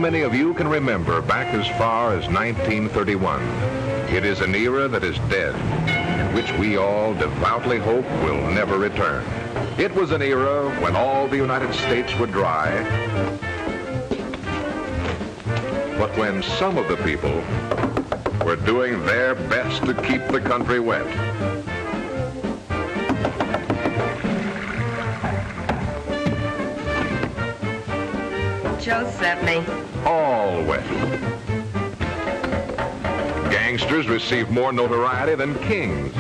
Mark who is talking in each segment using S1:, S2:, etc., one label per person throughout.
S1: many of you can remember back as far as 1931. It is an era that is dead, and which we all devoutly hope will never return. It was an era when all the United States were dry, but when some of the people were doing their best to keep the country wet.
S2: Joe sent me.
S1: All wet. Gangsters received more notoriety than kings.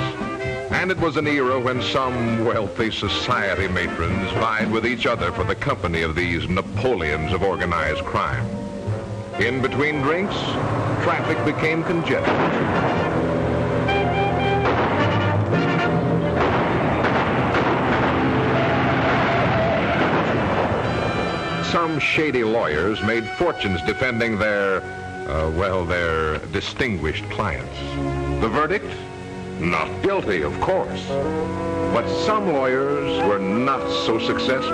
S1: And it was an era when some wealthy society matrons vied with each other for the company of these Napoleons of organized crime. In between drinks, traffic became congested. Some shady lawyers made fortunes defending their distinguished clients. The verdict? Not guilty, of course. But some lawyers were not so successful.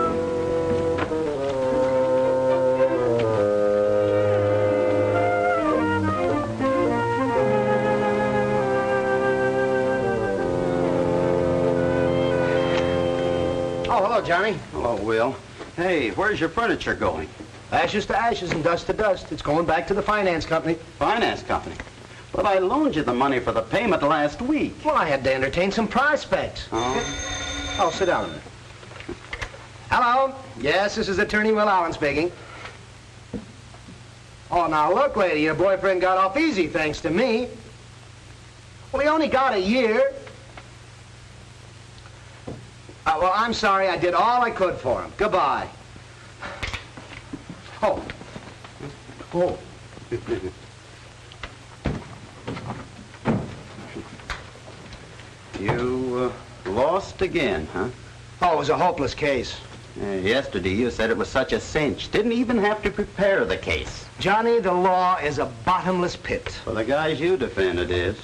S3: Oh, hello, Johnny.
S4: Hello, Will. Hey, where's your furniture going?
S3: Ashes to ashes and dust to dust. It's going back to the finance company.
S4: Finance company? But I loaned you the money for the payment last week.
S3: Well, I had to entertain some prospects. Oh, sit down a minute. Hello? Yes, this is Attorney Will Allen speaking. Oh, now look, lady, your boyfriend got off easy thanks to me. Well, he only got a year. Well, I'm sorry. I did all I could for him. Goodbye. Oh. Oh.
S4: You lost again, huh?
S3: Oh, it was a hopeless case.
S4: Yesterday you said it was such a cinch. Didn't even have to prepare the case.
S3: Johnny, the law is a bottomless pit.
S4: For the guys you defend, it is.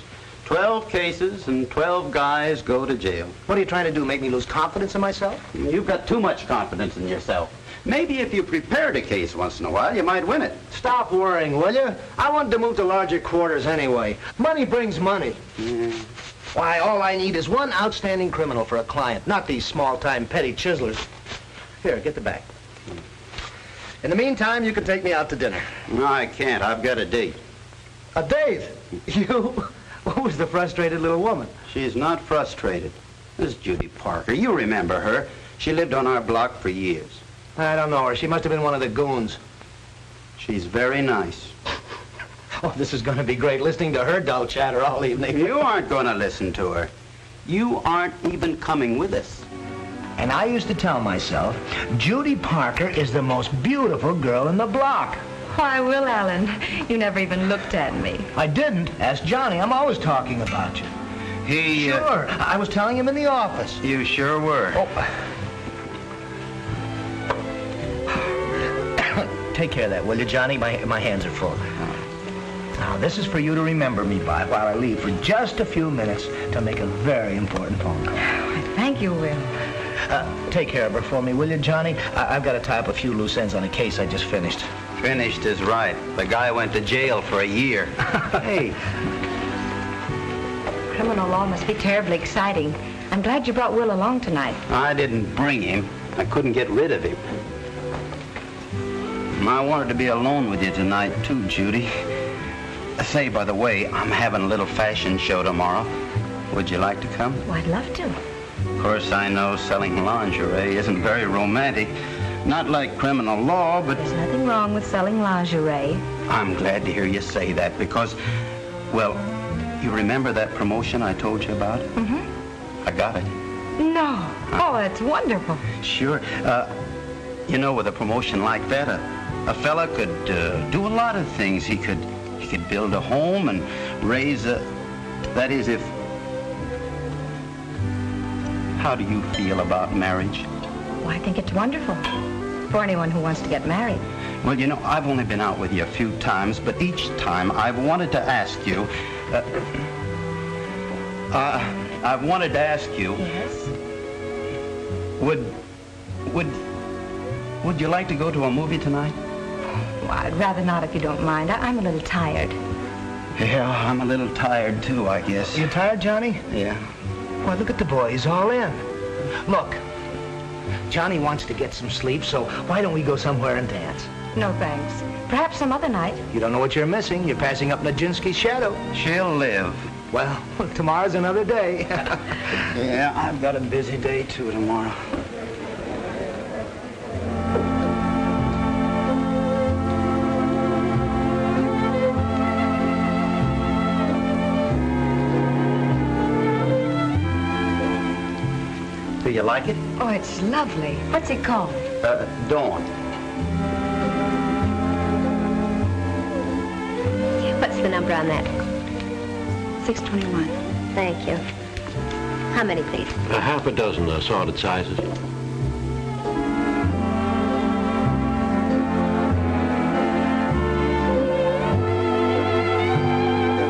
S4: 12 cases and 12 guys go to jail.
S3: What are you trying to do, make me lose confidence in myself?
S4: You've got too much confidence in yourself. Maybe if you prepared a case once in a while, you might win it.
S3: Stop worrying, will you? I wanted to move to larger quarters anyway. Money brings money. Why, all I need is one outstanding criminal for a client, not these small-time petty chiselers. Here, get the bag. In the meantime, you can take me out to dinner.
S4: No, I can't. I've got a date.
S3: A date? You? Who's the frustrated little woman?
S4: She's not frustrated. This is Judy Parker. You remember her. She lived on our block for years.
S3: I don't know her. She must have been one of the goons.
S4: She's very nice.
S3: Oh, this is going to be great, listening to her dull chatter all evening.
S4: You aren't going to listen to her. You aren't even coming with us.
S3: And I used to tell myself, Judy Parker is the most beautiful girl in the block.
S2: Why, Will Allen, you never even looked at me.
S3: I didn't. Ask Johnny. I'm always talking about you.
S4: He...
S3: Sure. I was telling him in the office.
S4: You sure were.
S3: Oh. Take care of that, will you, Johnny? My hands are full. Now, this is for you to remember me by while I leave for just a few minutes to make a very important phone call.
S2: Thank you, Will.
S3: Take care of her for me, will you, Johnny? I've got to tie up a few loose ends on a case I just finished.
S4: Finished is right. The guy went to jail for a year. Hey.
S2: Criminal law must be terribly exciting. I'm glad you brought Will along tonight.
S4: I didn't bring him. I couldn't get rid of him. I wanted to be alone with you tonight, too, Judy. Say, by the way, I'm having a little fashion show tomorrow. Would you like to come?
S2: Oh, I'd love to.
S4: Of course, I know selling lingerie isn't very romantic. Not like criminal law, but...
S2: There's nothing wrong with selling lingerie.
S4: I'm glad to hear you say that because, well, you remember that promotion I told you about?
S2: Mm-hmm.
S4: I got it.
S2: No. Oh, that's wonderful.
S4: Sure. You know, with a promotion like that, a fella could do a lot of things. He could build a home and raise a... That is, if... How do you feel about marriage?
S2: Well, I think it's wonderful for anyone who wants to get married.
S4: Well, you know, I've only been out with you a few times, but each time I've wanted to ask you... I've wanted to ask you...
S2: Yes?
S4: Would you like to go to a movie tonight?
S2: I'd rather not if you don't mind. I'm a little tired.
S4: Yeah, I'm a little tired, too, I guess.
S3: You tired, Johnny?
S4: Yeah.
S3: Why, look at the boy. He's all in. Look, Johnny wants to get some sleep, so why don't we go somewhere and dance?
S2: No, thanks. Perhaps some other night.
S3: You don't know what you're missing. You're passing up Nijinsky's shadow.
S4: She'll live.
S3: Well, tomorrow's another day.
S4: Yeah, I've got a busy day, too, tomorrow. Do you like it?
S2: Oh, it's lovely. What's it called?
S4: Dawn.
S5: What's the number on that?
S2: 621.
S5: Thank you. How many, please?
S6: Half a dozen assorted sizes.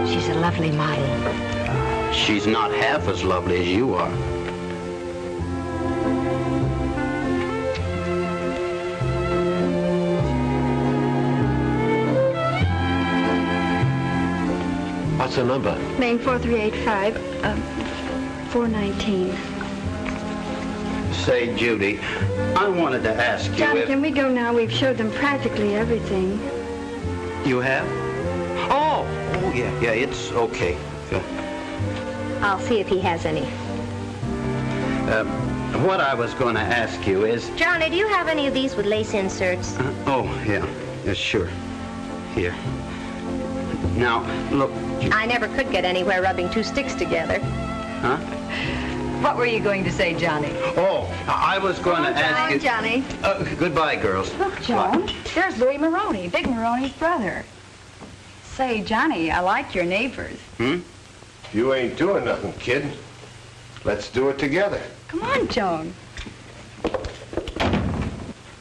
S2: She's a lovely model.
S4: She's not half as lovely as you are.
S6: What's the number?
S7: Main 4385, 419.
S4: Say, Judy, I wanted to ask you
S7: Johnny,
S4: if...
S7: can we go now? We've showed them practically everything.
S4: You have? Oh, yeah, it's okay.
S5: I'll see if he has any.
S4: What I was going to ask you is...
S5: Johnny, do you have any of these with lace inserts?
S4: Yeah, sure. Here. Now, look...
S5: I never could get anywhere rubbing two sticks together.
S4: Huh?
S2: What were you going to say, Johnny?
S4: Oh, I was going to ask you...
S7: Johnny.
S4: Goodbye, girls.
S7: Look, Joan, there's Louis Maroni, Big Maroni's brother. Say, Johnny, I like your neighbors.
S6: You ain't doing nothing, kid. Let's do it together.
S7: Come on, Joan.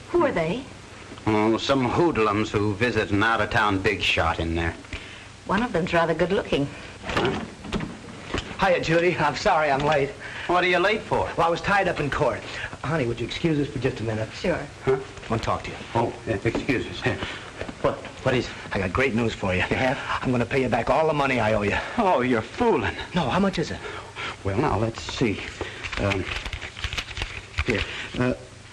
S2: Who are they?
S4: Oh, some hoodlums who visit an out-of-town big shot in there.
S2: One of them's rather good looking.
S3: Hiya, Judy. I'm sorry I'm late.
S4: What are you late for?
S3: Well, I was tied up in court. Honey, would you excuse us for just a minute?
S2: Sure.
S3: Huh? I want to talk to you.
S4: Oh, excuse us. What is...
S3: I got great news for you. You have? I'm going to pay you back all the money I owe you.
S4: Oh, you're fooling.
S3: No, how much is it?
S4: Well, now, let's see. Here.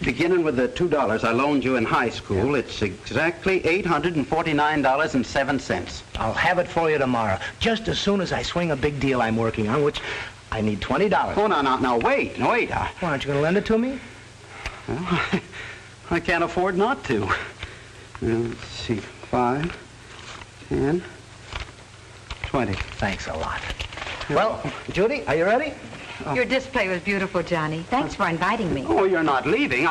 S4: Beginning with the $2 I loaned you in high school, it's exactly $849.07.
S3: I'll have it for you tomorrow, just as soon as I swing a big deal I'm working on, which I need $20.
S4: Oh, no, wait.
S3: Why, aren't you going to lend it to me?
S4: Well, I can't afford not to. Let's see, 5, 10, 20.
S3: Thanks a lot. Well, Judy, are you ready?
S2: Your display was beautiful, Johnny. Thanks for inviting me.
S4: Oh, you're not leaving.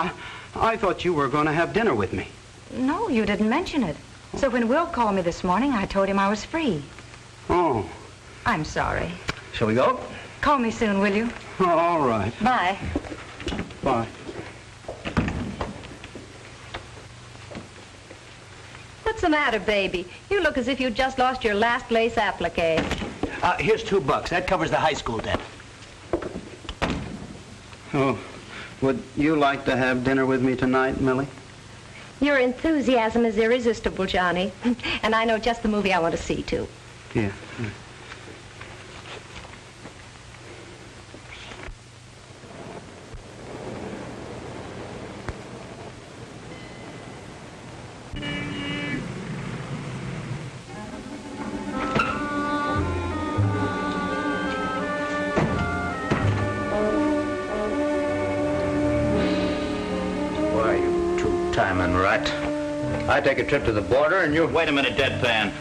S4: I thought you were going to have dinner with me.
S2: No, you didn't mention it. So when Will called me this morning, I told him I was free.
S4: Oh.
S2: I'm sorry.
S3: Shall we go?
S2: Call me soon, will you?
S4: Oh, all right.
S2: Bye.
S4: Bye.
S5: What's the matter, baby? You look as if you just lost your last lace applique.
S3: Here's $2. That covers the high school debt.
S4: Oh, would you like to have dinner with me tonight, Millie?
S5: Your enthusiasm is irresistible, Johnny. And I know just the movie I want to see, too.
S4: Yeah.
S8: Timing right. I take a trip to the border and you...
S4: Wait a minute, deadpan.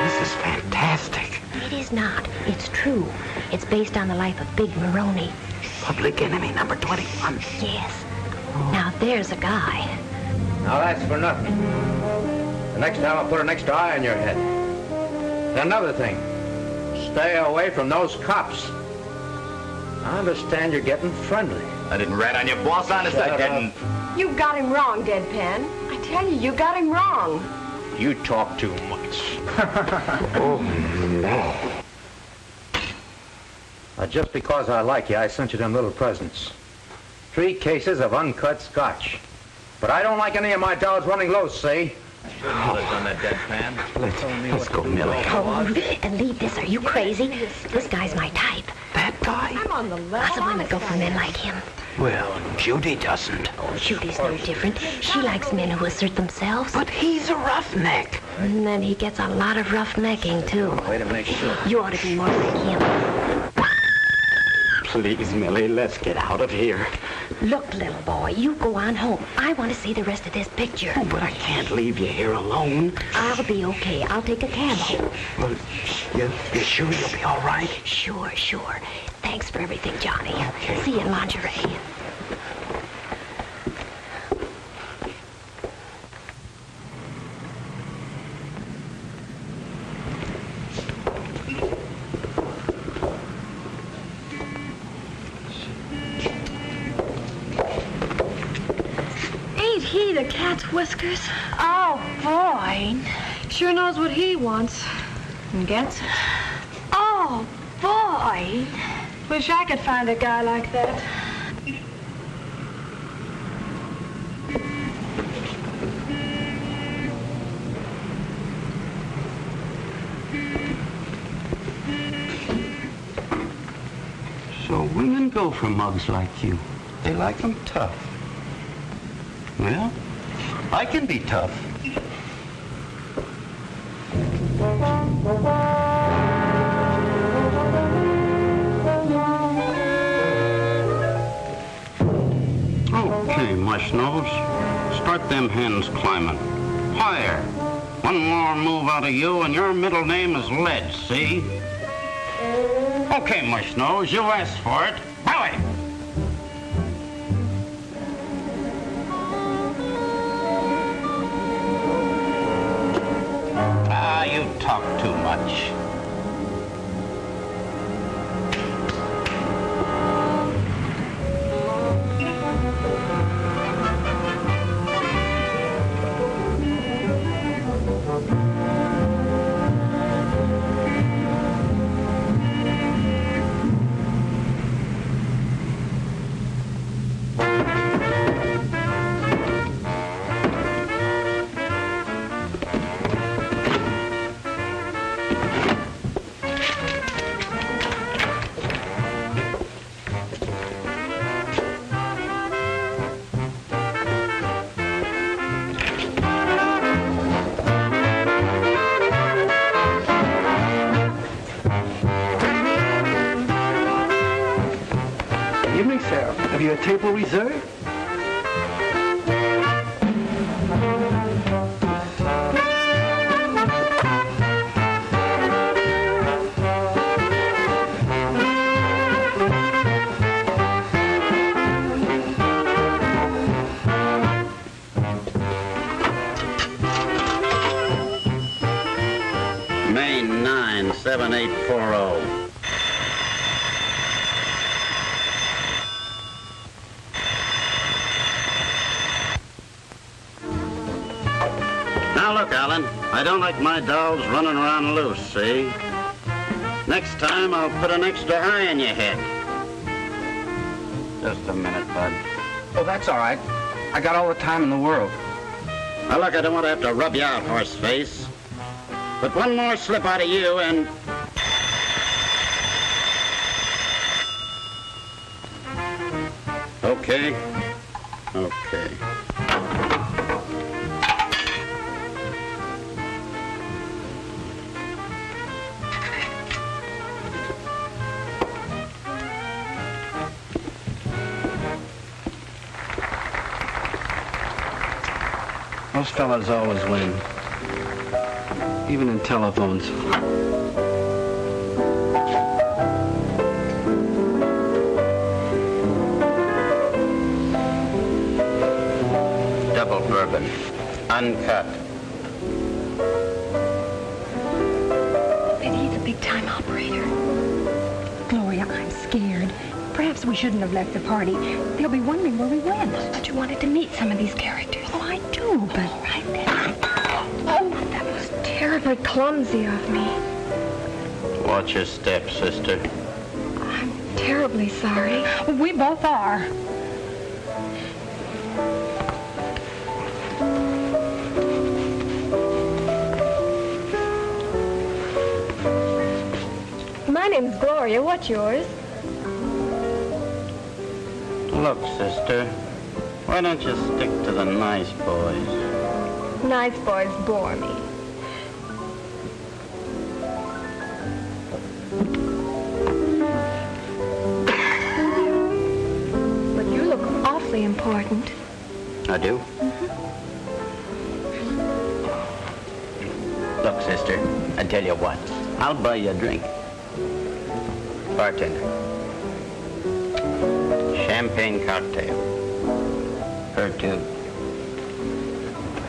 S3: This is fantastic.
S5: It is not. It's true. It's based on the life of Big Maroni.
S3: Public enemy number 21.
S5: Yes. Now, there's a guy.
S8: Now that's for nothing. The next time I'll put an extra eye on your head. And another thing. Stay away from those cops. I understand you're getting friendly.
S4: I didn't rat on your boss, honest, I didn't.
S7: You got him wrong, Deadpan. I tell you got him wrong.
S8: You talk too much.
S3: Oh, no.
S8: Just because I like you, I sent you them little presents. 3 cases of uncut scotch. But I don't like any of my dolls running loose, see?
S4: On that deadpan. Let's go, Millie.
S5: Oh, and leave this. Are you crazy? This guy's my type.
S4: That guy?
S5: I'm on the left. Lots of women go for men like him.
S4: Well, Judy doesn't.
S5: Oh, Judy's no different. She likes men who assert themselves.
S4: But he's a roughneck.
S5: And then he gets a lot of roughnecking, too.
S4: Way to make sure.
S5: You ought to be more like him.
S4: Please, Millie, let's get out of here.
S5: Look, little boy, you go on home. I want to see the rest of this picture.
S4: Oh, but I can't leave you here alone.
S5: I'll be okay. I'll take a cab home.
S4: Well, you sure you'll be all right?
S5: Sure. Thanks for everything, Johnny.
S4: Okay.
S5: See you in lingerie.
S7: Ain't he the cat's whiskers?
S2: Oh, boy.
S7: Sure knows what he wants.
S2: And gets it.
S7: Oh, boy. Wish I could find a guy like that.
S4: So women go for mugs like you. They like them tough. Well, I can be tough. Okay, mush nose. Start them hens climbing. Higher. One more move out of you and your middle name is Lead, see? Okay, mush nose, you asked for it. Bowie! Ah, you talk too much.
S3: Evening, sir. Have you a table reserved?
S4: May 9, 7840. Now look, Alan, I don't like my dolls running around loose, see? Next time I'll put an extra eye in your head. Just a minute, bud.
S8: Oh, that's all right. I got all the time in the world.
S4: Now look, I don't want to have to rub you out, horse face. But one more slip out of you and... Okay. Okay.
S3: Those fellas always win. Even in telephones.
S4: Double bourbon. Uncut.
S5: And he's a big-time operator.
S7: Gloria, I'm scared. Perhaps we shouldn't have left the party. They'll be wondering where we went.
S2: But you wanted to meet some of these characters.
S7: Oh, I do, but...
S2: All right, then.
S7: Oh, that was terribly clumsy of me.
S4: Watch your step, sister.
S2: I'm terribly sorry.
S7: We both are.
S5: name's Gloria. What's yours?
S4: Look, sister, why don't you stick to the nice boys?
S5: Nice boys bore me. But you look awfully important.
S4: I do? Look, sister, I tell you what. I'll buy you a drink. Bartender. Champagne cocktail. Her too.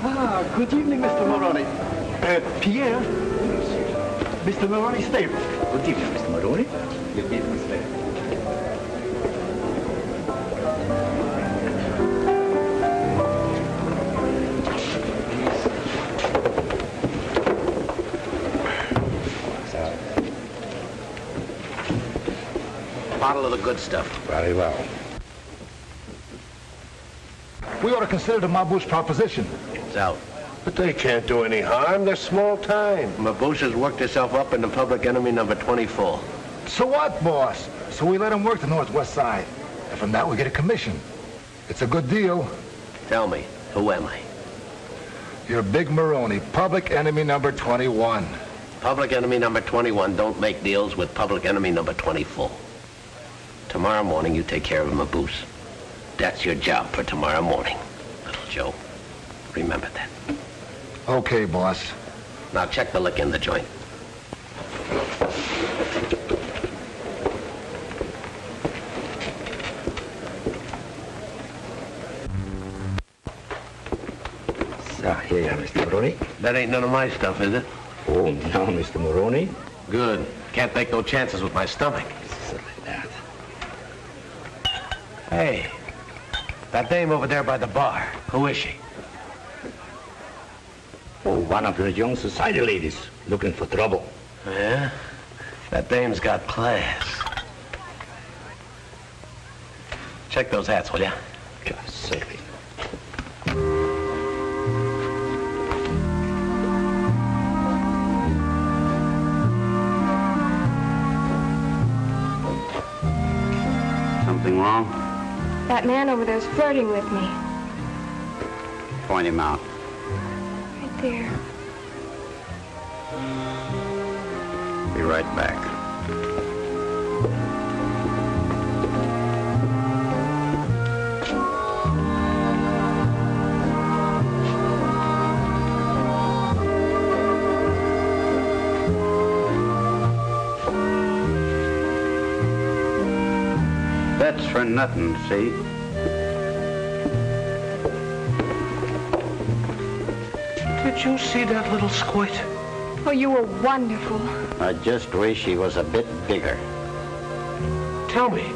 S9: Ah, good evening, Mr. Maroni. Pierre. Mr. Maroni, stay. Good evening, Mr. Maroni. Good evening, stay.
S8: Bottle of the good stuff.
S6: Very well.
S9: We ought to consider the Mabouche proposition.
S8: It's out.
S6: But they can't do any harm. They're small time.
S8: Mabouche has worked herself up into public enemy number 24.
S9: So what, boss? So we let him work the Northwest Side. And from that, we get a commission. It's a good deal.
S8: Tell me, who am I?
S9: You're Big Maroni, public enemy number 21.
S8: Public enemy number 21 don't make deals with public enemy number 24. Tomorrow morning, you take care of Mabouche. That's your job for tomorrow morning, little Joe. Remember that.
S9: Okay, boss.
S8: Now check the lick in the joint.
S10: So, here you are, Mr. Maroni.
S8: That ain't none of my stuff, is it?
S10: Oh, no, Mr. Maroni.
S8: Good. Can't take no chances with my stomach.
S10: Something like that.
S8: Hey, that dame over there by the bar, who is she?
S10: Oh, one of your young society ladies looking for trouble.
S8: Yeah? That dame's got class. Check those hats, will ya?
S10: God save me.
S4: Something wrong?
S5: That man over there's flirting with me.
S4: Point him out.
S5: Right there.
S4: Be right back. That's for nothing, see?
S8: Did you see that little squid?
S5: Oh, you were wonderful.
S4: I just wish he was a bit bigger.
S6: Tell me,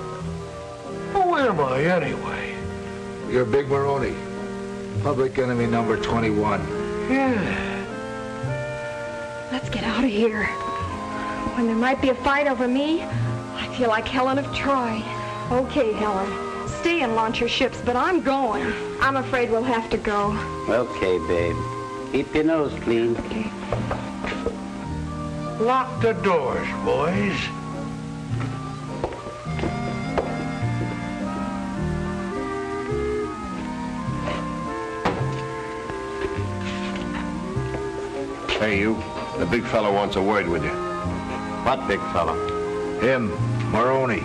S6: who am I anyway?
S9: You're Big Maroni, public enemy number 21.
S6: Yeah.
S5: Let's get out of here. When there might be a fight over me, I feel like Helen of Troy. Okay, Helen. Stay and launch your ships, but I'm going. I'm afraid we'll have to go.
S4: Okay, babe. Keep your nose clean.
S5: Okay.
S6: Lock the doors, boys. Hey, you. The big fella wants a word with you.
S4: What big fella?
S9: Him, Maroni.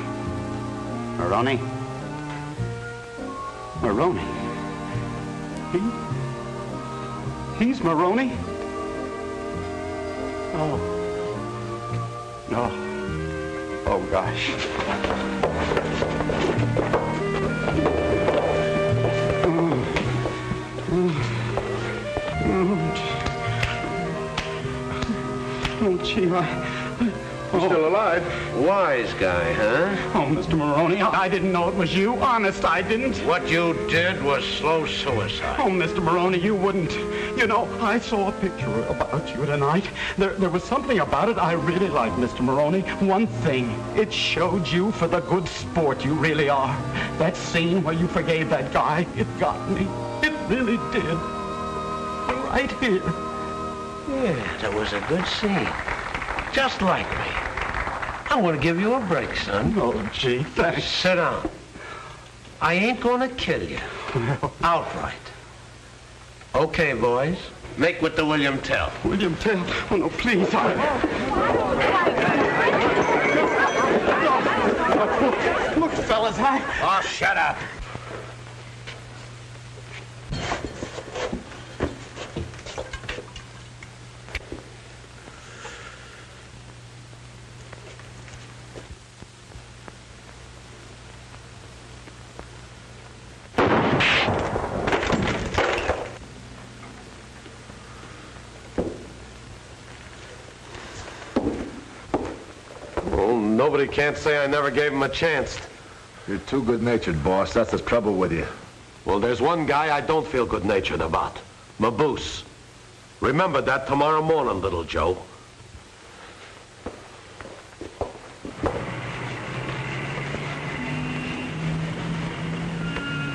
S4: Maroni? Maroni? He's Maroni? Oh. Oh. Oh, gosh. Oh, gee,
S6: You're still alive?
S8: Wise guy, huh?
S4: Oh, Mr. Maroni, I didn't know it was you. Honest, I didn't.
S8: What you did was slow suicide.
S4: Oh, Mr. Maroni, you wouldn't. You know, I saw a picture about you tonight. There was something about it I really liked, Mr. Maroni. One thing, it showed you for the good sport you really are. That scene where you forgave that guy, it got me. It really did. Right here.
S8: Yeah, that was a good scene. Just like me.
S3: I want to give you a break, son.
S9: Oh, gee, thanks.
S3: Sit down. I ain't gonna kill you. Outright. Okay, boys.
S6: Make with the William Tell.
S9: William Tell? Oh, no, please. Look, fellas,
S8: Oh, shut up.
S6: Well, nobody can't say I never gave him a chance.
S11: You're too good-natured, boss. That's the trouble with you.
S6: Well, there's one guy I don't feel good-natured about. Maboose. Remember that tomorrow morning, little Joe.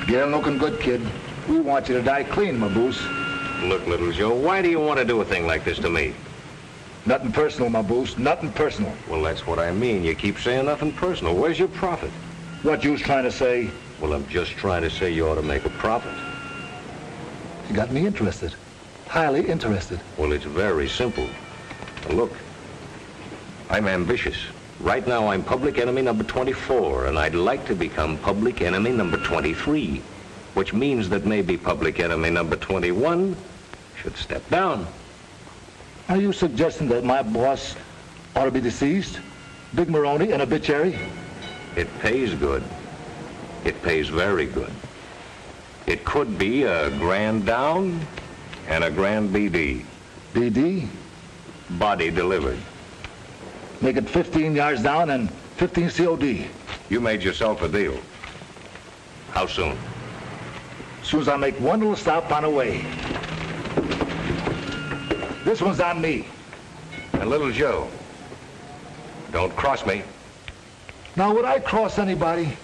S11: Get looking good, kid. We want you to die clean, Maboose.
S8: Look, little Joe, why do you want to do a thing like this to me?
S11: Nothing personal, Maboose. Nothing personal.
S8: Well, that's what I mean. You keep saying nothing personal. Where's your profit?
S11: What you was trying to say?
S8: Well, I'm just trying to say you ought to make a profit.
S11: You got me interested. Highly interested.
S8: Well, it's very simple. Now, look, I'm ambitious. Right now, I'm public enemy number 24, and I'd like to become public enemy number 23, which means that maybe public enemy number 21 should step down.
S11: Are you suggesting that my boss ought to be deceased? Big Maroni, an obituary?
S8: It pays good. It pays very good. It could be a grand down and a grand BD.
S11: BD?
S8: Body delivered.
S11: Make it 15 yards down and 15 COD.
S8: You made yourself a deal. How soon?
S11: As soon as I make one little stop on the way. This one's on me.
S8: And little Joe, don't cross me.
S11: Now, would I cross anybody?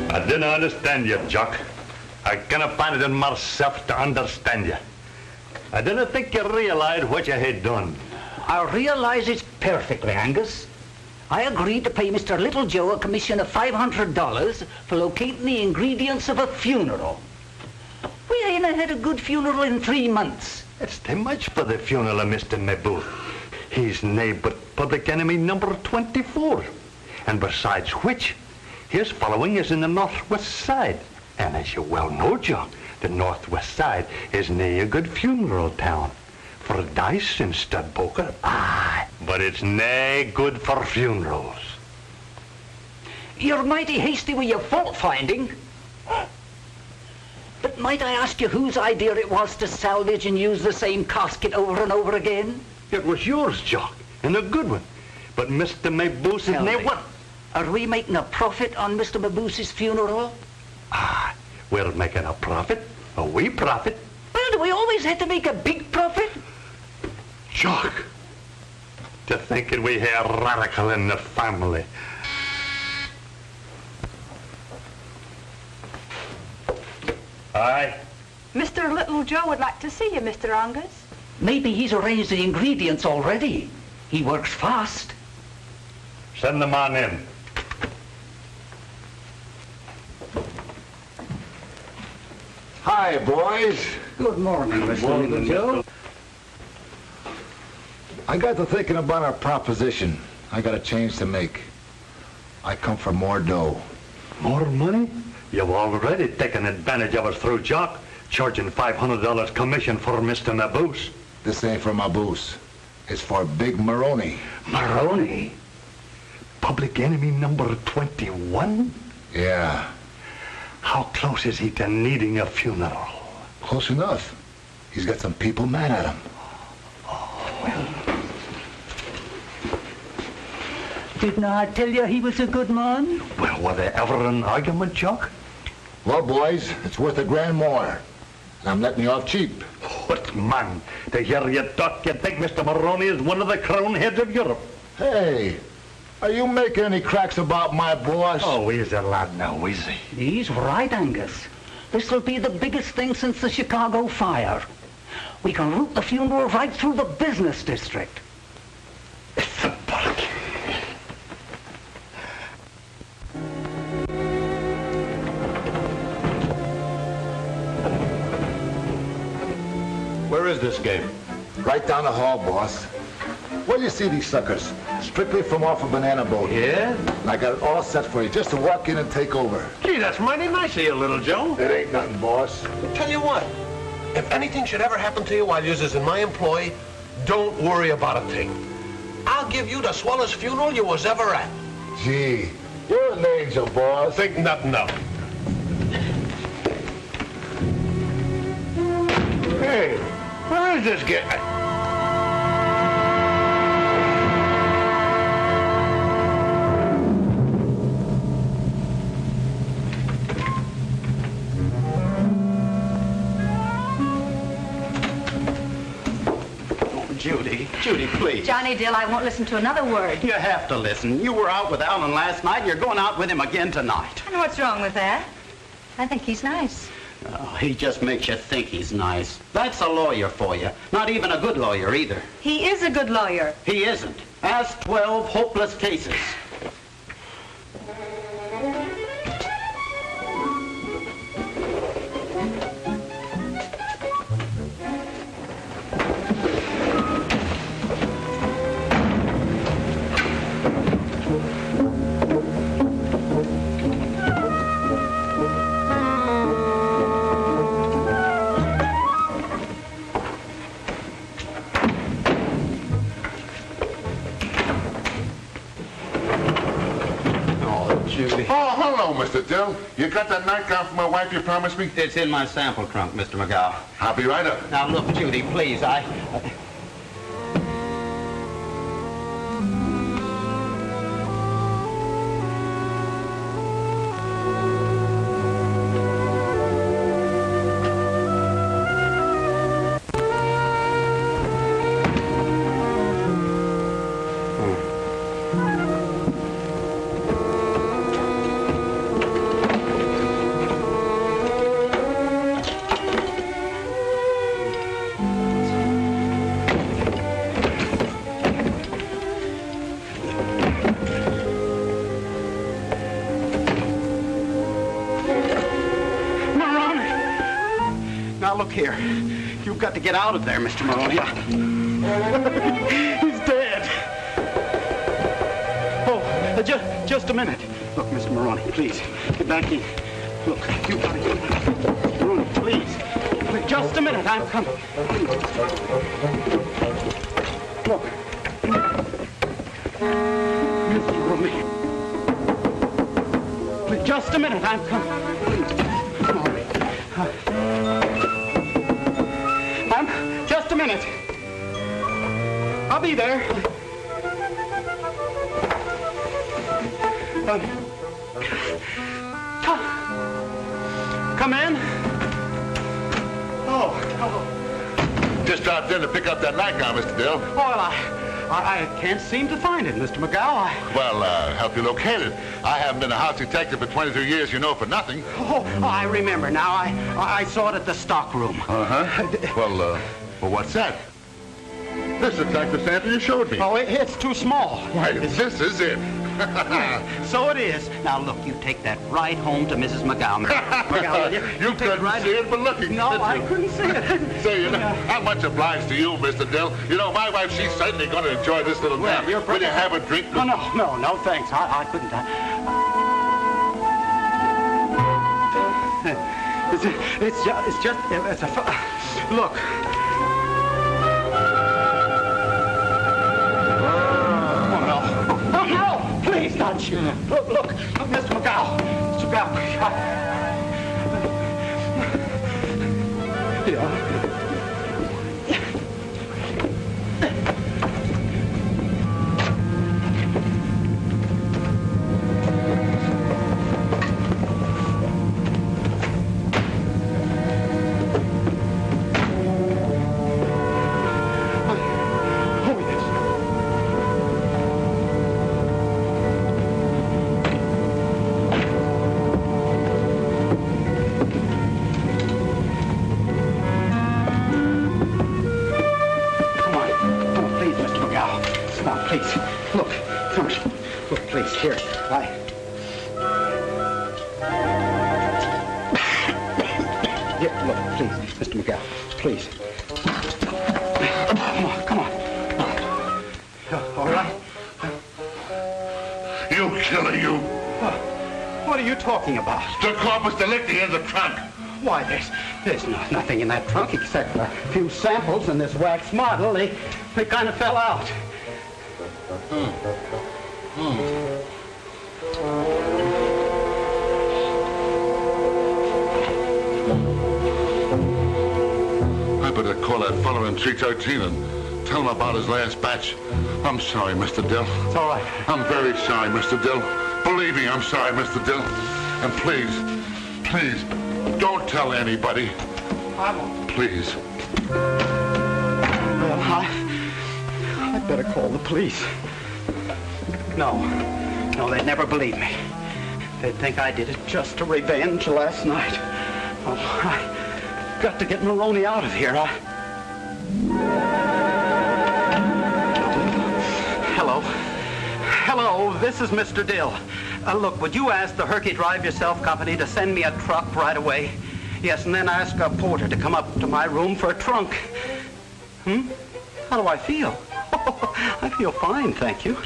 S9: I didn't understand you, Jock. I cannot find it in myself to understand you. I didn't think you realized what you had done.
S12: I realize it perfectly, Angus. I agreed to pay Mr. Little Joe a commission of $500 for locating the ingredients of a funeral. We ain't had a good funeral in 3 months.
S9: It's too much for the funeral of Mr. Maboose. He's named but public enemy number 24. And besides which, his following is in the northwest side. And as you well know, John, the northwest side is nae a good funeral town. For dice and stud poker, aye. But it's nae good for funerals.
S12: You're mighty hasty with your fault-finding. But might I ask you whose idea it was to salvage and use the same casket over and over again?
S9: It was yours, Jock, and a good one. But Mr. Maboose is nae one.
S12: Are we making a profit on Mr. Maboose's funeral?
S9: Ah, we're making a profit, a wee profit.
S12: Well, do we always have to make a big profit?
S9: Jock, to thinking we have radical in the family. Aye.
S5: Mr. Little Joe would like to see you, Mr. Angus.
S12: Maybe he's arranged the ingredients already. He works fast.
S9: Send the man in.
S11: Hi, boys.
S12: Good morning, Mr. Little Joe.
S11: I got to thinking about our proposition. I got a change to make. I come for more dough.
S9: More money? You've already taken advantage of us through Jock, charging $500 commission for Mr. Maboose.
S11: This ain't for Maboose. It's for Big Maroni.
S9: Maroni? Public enemy number 21?
S11: Yeah.
S9: How close is he to needing a funeral?
S11: Close enough. He's got some people mad at him.
S12: Didn't I tell you he was a good man?
S9: Well, were they ever an argument, Jock?
S11: Well, boys, it's worth $1,000 more. And I'm letting you off cheap.
S9: What, man? To hear you talk, you think Mr. Maroni is one of the crown heads of Europe.
S11: Hey, are you making any cracks about my boss?
S9: Oh, he's a lad now, is he?
S12: He's right, Angus. This'll be the biggest thing since the Chicago fire. We can route the funeral right through the business district.
S9: It's a bulk.
S6: Where is this game?
S11: Right down the hall, boss. Where do you see these suckers? Strictly from off a banana boat.
S6: Yeah?
S11: And I got it all set for you, just to walk in and take over.
S6: Gee, that's mighty nice of you, little Joe.
S11: It ain't nothing, boss.
S6: Tell you what, if anything should ever happen to you while you're in my employ, don't worry about a thing. I'll give you the swellest funeral you was ever at.
S11: Gee, you're an angel, boss.
S6: Think nothing of it. Hey, where is this guy?
S4: Judy, please.
S2: Johnny Dill, I won't listen to another word.
S4: You have to listen. You were out with Alan last night, and you're going out with him again tonight.
S2: And what's wrong with that? I think he's nice.
S4: Oh, he just makes you think he's nice. That's a lawyer for you. Not even a good lawyer, either.
S2: He is a good lawyer.
S4: He isn't. Ask 12 hopeless cases.
S13: Mr. Dill, you got that nightgown for my wife you promised me?
S4: It's in my sample trunk, Mr. McGow.
S13: I'll be right up.
S4: Now, look, Judy, please, Look here. You've got to get out of there, Mr. Maroni. He's dead. Oh, just a minute. Look, Mr. Maroni, please, get back in. Look, you've got to get out. Maroni, please. Just a minute, I'm coming. Look. Mr. Maroni. Please, just a minute, I'm coming. Just a minute. I'll be there. Come in. Oh.
S13: Just out there to pick up that nightgown, Mr. Dill.
S4: Well, I can't seem to find it, Mr. McGow.
S13: Well, help you locate it. I haven't been a house detective for 22 years, you know, for nothing.
S4: Oh, I remember now. I saw it at the stockroom.
S13: Uh-huh. Well, what's that? This looks like the sample you showed me.
S4: Oh, it's too small.
S13: Why, this is it.
S4: So it is. Now, look, you take that right home to Mrs. McGowan. McGowan,
S13: you couldn't see it for looking.
S4: No, I couldn't see it.
S13: Say, you know, how much obliged to you, Mr. Dill. You know, my wife, she's certainly going to enjoy this little nap. Will you have a drink?
S4: No, thanks. I couldn't. It's a... Look. Please, don't you. Look, Mr. McGow. Mr. McGow. Yeah. Come on, please. Look, come on. Look, please, here. Here, look, please, Mr. McGowan, please. Come on. All right?
S13: You killer, you.
S4: What are you talking about?
S13: The corpus delicti in the trunk.
S4: Why, there's nothing in that trunk except a few samples and this wax model. They kind of fell out.
S13: I better call that fellow in 313 and tell him about his last batch. I'm sorry, Mr. Dill.
S4: It's all right.
S13: I'm very sorry, Mr. Dill. Believe me, I'm sorry, Mr. Dill. And please, don't tell anybody.
S4: I won't.
S13: Please.
S4: Well, I'd better call the police. No, they'd never believe me. They'd think I did it just to revenge last night. Oh, I've got to get Maroni out of here. Hello, this is Mr. Dill. Look, would you ask the Herky Drive Yourself Company to send me a truck right away? Yes, and then ask a porter to come up to my room for a trunk. How do I feel? I feel fine, thank you.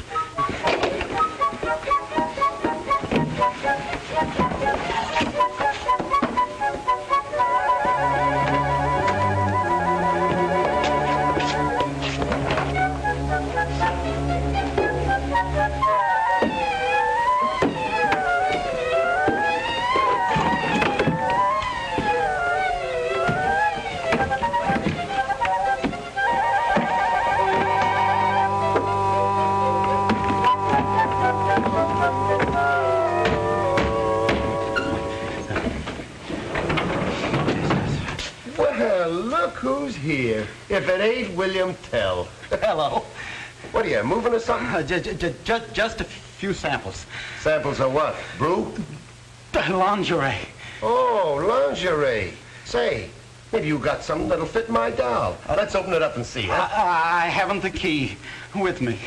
S6: Who's here? If it ain't William Tell. Hello. What are you, moving or something?
S4: Just a few samples.
S6: Samples of what? Brew?
S4: Lingerie.
S6: Oh, lingerie. Say, maybe you got something that'll fit my doll. Let's open it up and see, huh?
S4: I haven't the key with me.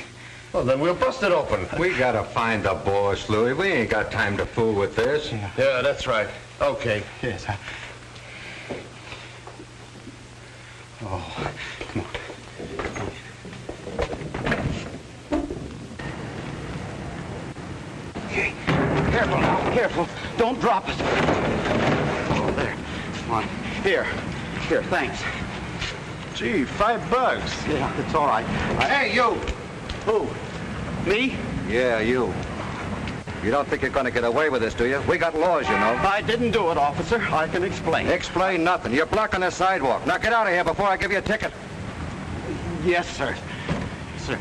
S6: Well, then we'll bust it open.
S8: We gotta find the boss, Louis. We ain't got time to fool with this.
S6: Yeah, that's right. Okay.
S4: Yes. Oh, come on. Okay. Careful now, careful. Don't drop it. Oh, there. Come on. Here, thanks.
S6: Gee, $5.
S4: Yeah, it's all right.
S6: Hey, you!
S4: Who? Me?
S8: Yeah, you. You don't think you're gonna get away with this, do you? We got laws, you know.
S4: I didn't do it, officer. I can explain.
S8: Explain nothing. You're blocking the sidewalk. Now get out of here before I give you a ticket.
S4: Yes, sir. Sir.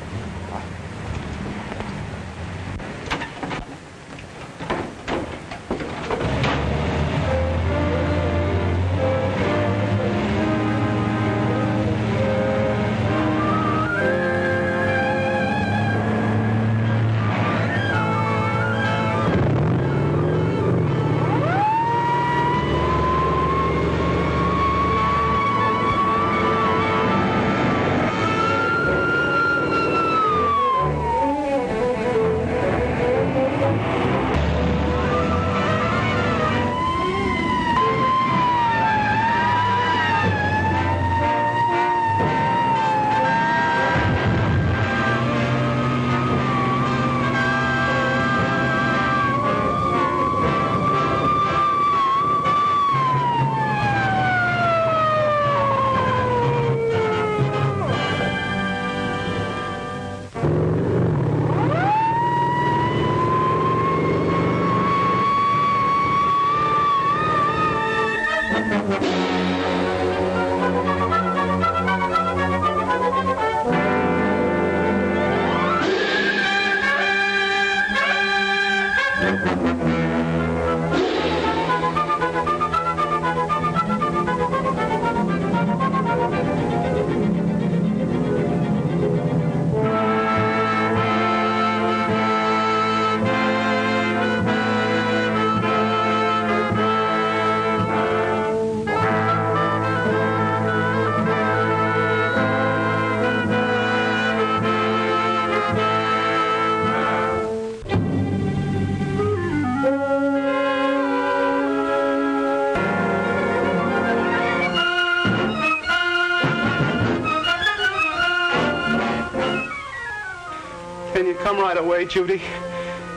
S4: Come right away, Judy.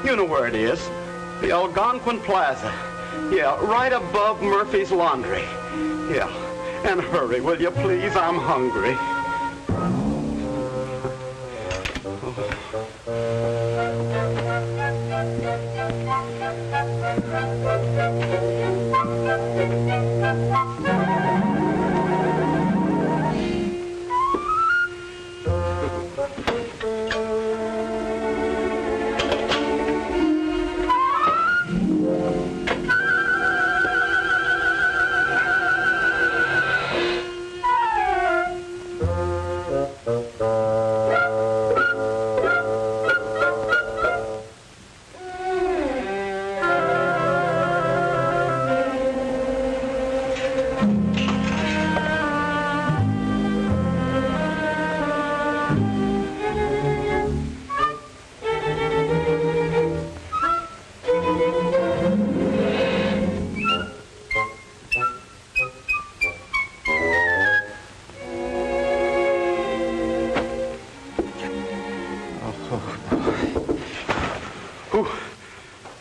S4: You know where it is. The Algonquin Plaza. Yeah, right above Murphy's Laundry. Yeah. And hurry, will you please? I'm hungry.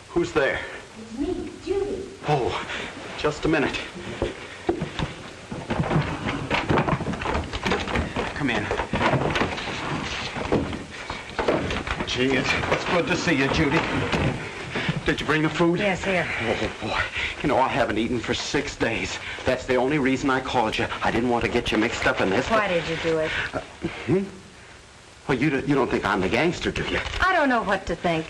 S4: Who's there?
S14: It's me, Judy.
S4: Oh, just a minute. Come in. Gee, it's good to see you, Judy. Did you bring the food?
S2: Yes, here.
S4: Oh, boy. You know, I haven't eaten for 6 days. That's the only reason I called you. I didn't want to get you mixed up in this.
S2: Why did you do it?
S4: Well, you don't think I'm the gangster, do you?
S2: I don't know what to think.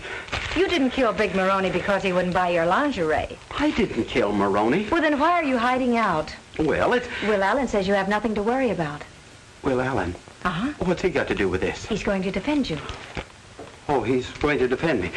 S2: You didn't kill Big Maroni because he wouldn't buy your lingerie.
S4: I didn't kill Maroni.
S2: Well, then why are you hiding out?
S4: Well,
S2: Will Allen says you have nothing to worry about.
S4: Will Allen?
S2: Uh-huh.
S4: What's he got to do with this?
S2: He's going to defend you.
S4: Oh, he's going to defend me.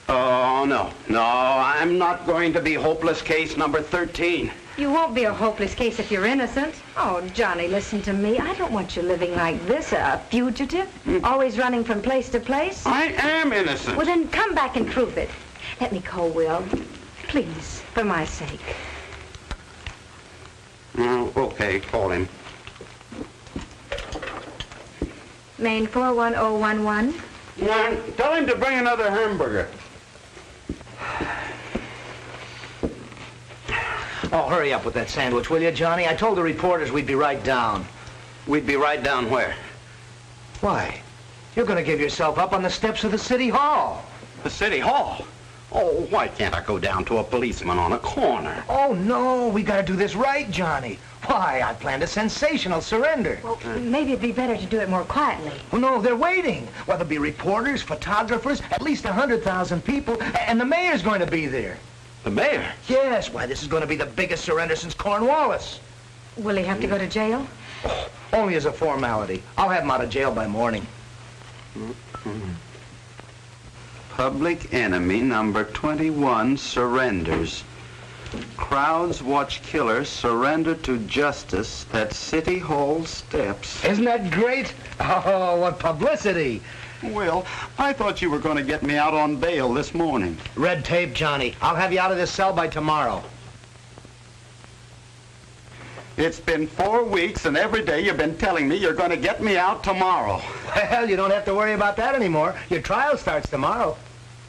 S4: Oh, no. No, I'm not going to be hopeless case number 13.
S2: You won't be a hopeless case if you're innocent. Oh, Johnny, listen to me. I don't want you living like this, a fugitive, always running from place to place.
S4: I am innocent.
S2: Well, then come back and prove it. Let me call Will. Please, for my sake.
S4: Oh, okay, call him.
S2: Main 41011.
S4: Tell him to bring another hamburger.
S3: Oh, hurry up with that sandwich, will you, Johnny? I told the reporters we'd be right down.
S4: We'd be right down where?
S3: Why? You're going to give yourself up on the steps of the City Hall.
S4: The City Hall? Oh, why can't I go down to a policeman on a corner?
S3: Oh, no, we got to do this right, Johnny. Why, I planned a sensational surrender.
S2: Well, maybe it'd be better to do it more quietly.
S3: Oh, no, they're waiting. Well, there'll be reporters, photographers, at least 100,000 people, and the mayor's going to be there.
S4: The mayor?
S3: Yes, why, this is going to be the biggest surrender since Cornwallis.
S2: Will he have to go to jail?
S3: Oh, only as a formality. I'll have him out of jail by morning.
S4: Public enemy number 21 surrenders. Crowds watch killer surrender to justice at City Hall steps.
S3: Isn't that great? Oh, what publicity.
S4: Well, I thought you were going to get me out on bail this morning.
S3: Red tape, Johnny. I'll have you out of this cell by tomorrow.
S4: It's been 4 weeks, and every day you've been telling me you're going to get me out tomorrow.
S3: Well, you don't have to worry about that anymore. Your trial starts tomorrow.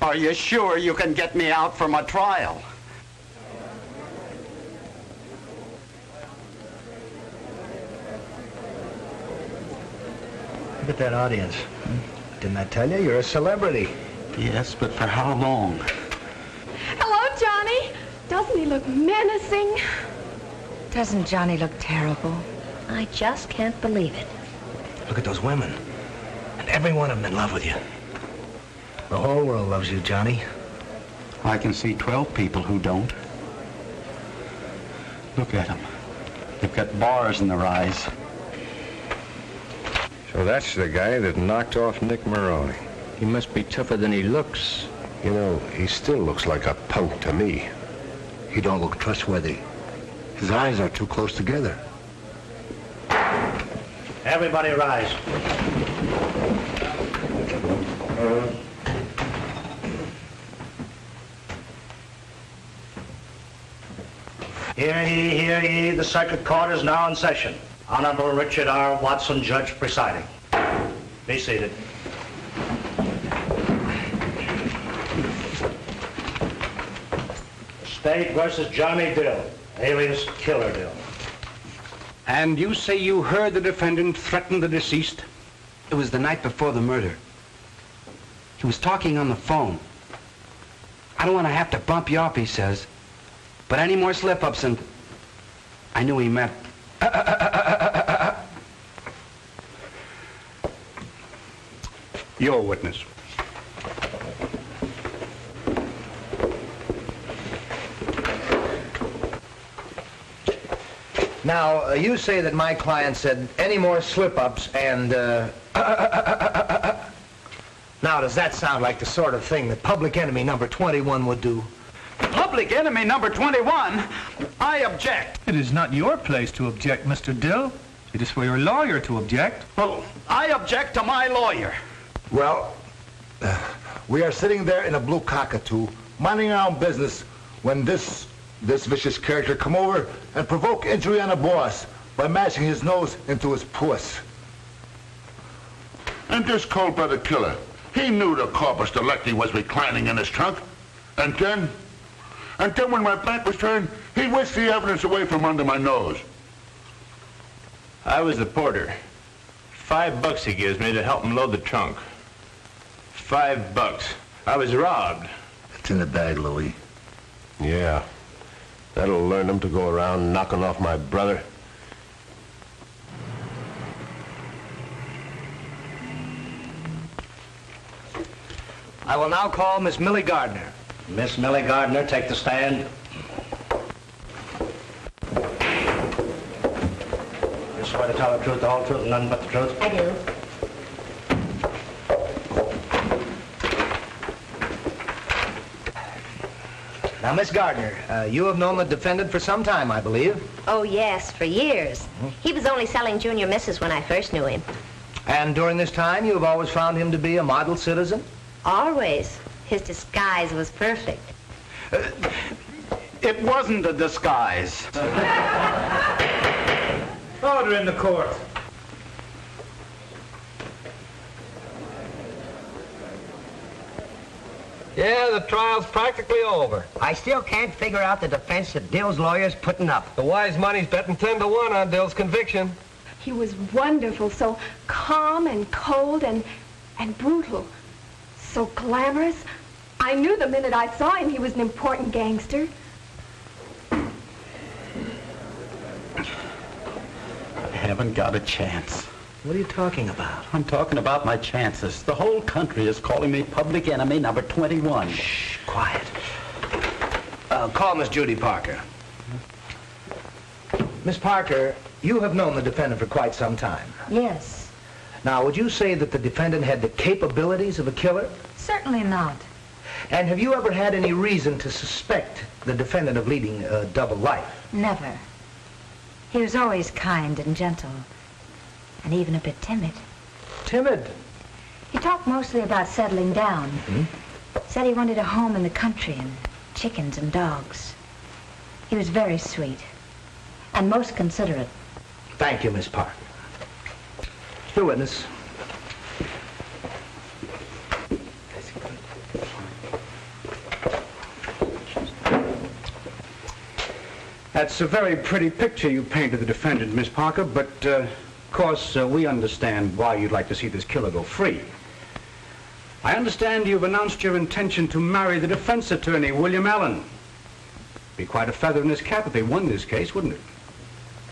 S4: Are you sure you can get me out for my trial?
S3: Look at that audience. Didn't I tell you? You're a celebrity.
S4: Yes, but for how long?
S5: Hello, Johnny. Doesn't he look menacing?
S2: Doesn't Johnny look terrible? I just can't believe it.
S3: Look at those women. And every one of them in love with you. The whole world loves you, Johnny.
S4: I can see 12 people who don't. Look at them. They've got bars in their eyes.
S15: So that's the guy that knocked off Nick Maroni. He must be tougher than he looks. You know, he still looks like a punk to me. He don't look trustworthy. His eyes are too close together.
S10: Everybody rise. Hear ye, the circuit court is now in session. Honorable Richard R. Watson, judge presiding. Be seated. State versus Johnny Dill, alias Killer Dill.
S14: And you say you heard the defendant threaten the deceased?
S16: It was the night before the murder. He was talking on the phone. I don't want to have to bump you off, he says. But any more slip-ups and... I knew he meant...
S14: You're a witness.
S3: Now, you say that my client said any more slip-ups and, Now, does that sound like the sort of thing that public enemy number 21 would do?
S14: Public enemy number 21? I object.
S17: It is not your place to object, Mr. Dill. It is for your lawyer to object.
S14: Well, I object to my lawyer.
S11: Well, we are sitting there in a blue cockatoo, minding our own business, when this vicious character come over and provoke injury on a boss by mashing his nose into his puss.
S13: And this cold-blooded killer, he knew the corpus delicti was reclining in his trunk. And then when my back was turned, he whisked the evidence away from under my nose.
S18: I was the porter. $5 he gives me to help him load the trunk. $5. I was robbed.
S11: It's in the bag, Louis.
S15: Yeah. That'll learn him to go around knocking off my brother.
S3: I will now call Miss Millie Gardner.
S10: Miss Millie Gardner, take the stand. You swear to tell the truth, the whole truth, and nothing but the truth?
S2: I do.
S3: Now, Miss Gardner, you have known the defendant for some time, I believe.
S19: Oh, yes, for years. He was only selling junior misses when I first knew him.
S3: And during this time, you have always found him to be a model citizen?
S19: Always. His disguise was perfect.
S14: It wasn't a disguise.
S17: Order in the court.
S20: Yeah, the trial's practically over. I still can't figure out the defense that Dill's lawyer's putting up. The wise money's betting 10 to 1 on Dill's conviction.
S5: He was wonderful, so calm and cold and brutal. So glamorous. I knew the minute I saw him he was an important gangster.
S14: I haven't got a chance.
S3: What are you talking about?
S14: I'm talking about my chances. The whole country is calling me public enemy number 21.
S3: Shh, quiet. Call Miss Judy Parker. Miss Parker, you have known the defendant for quite some time.
S2: Yes.
S3: Now, would you say that the defendant had the capabilities of a killer?
S2: Certainly not.
S3: And have you ever had any reason to suspect the defendant of leading a double life?
S2: Never. He was always kind and gentle, and even a bit timid.
S3: Timid?
S2: He talked mostly about settling down. Said he wanted a home in the country and chickens and dogs. He was very sweet and most considerate.
S3: Thank you, Miss Parker. Your witness.
S14: That's a very pretty picture you painted the defendant, Miss Parker, but, of course, we understand why you'd like to see this killer go free. I understand you've announced your intention to marry the defense attorney, William Allen. Be quite a feather in his cap if they won this case, wouldn't it?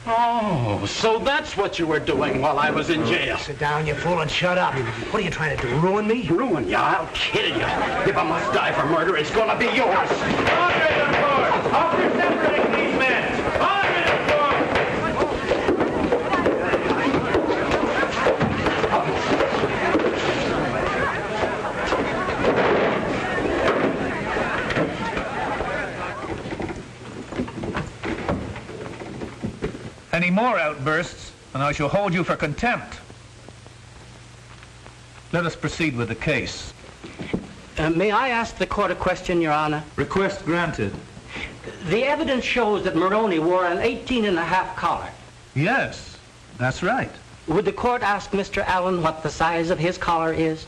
S14: Oh, so that's what you were doing while I was in jail.
S3: Sit down, you fool, and shut up. What are you trying to do, ruin me?
S14: Ruin you? I'll kill you. If I must die for murder, it's gonna be yours.
S20: Order in the court! Officer, separate these men! Order in the court!
S17: Any more outbursts, and I shall hold you for contempt. Let us proceed with the case.
S12: May I ask the court a question, Your Honor?
S17: Request granted.
S12: The evidence shows that Maroni wore an 18.5 collar.
S17: Yes, that's right.
S12: Would the court ask Mr. Allen what the size of his collar is?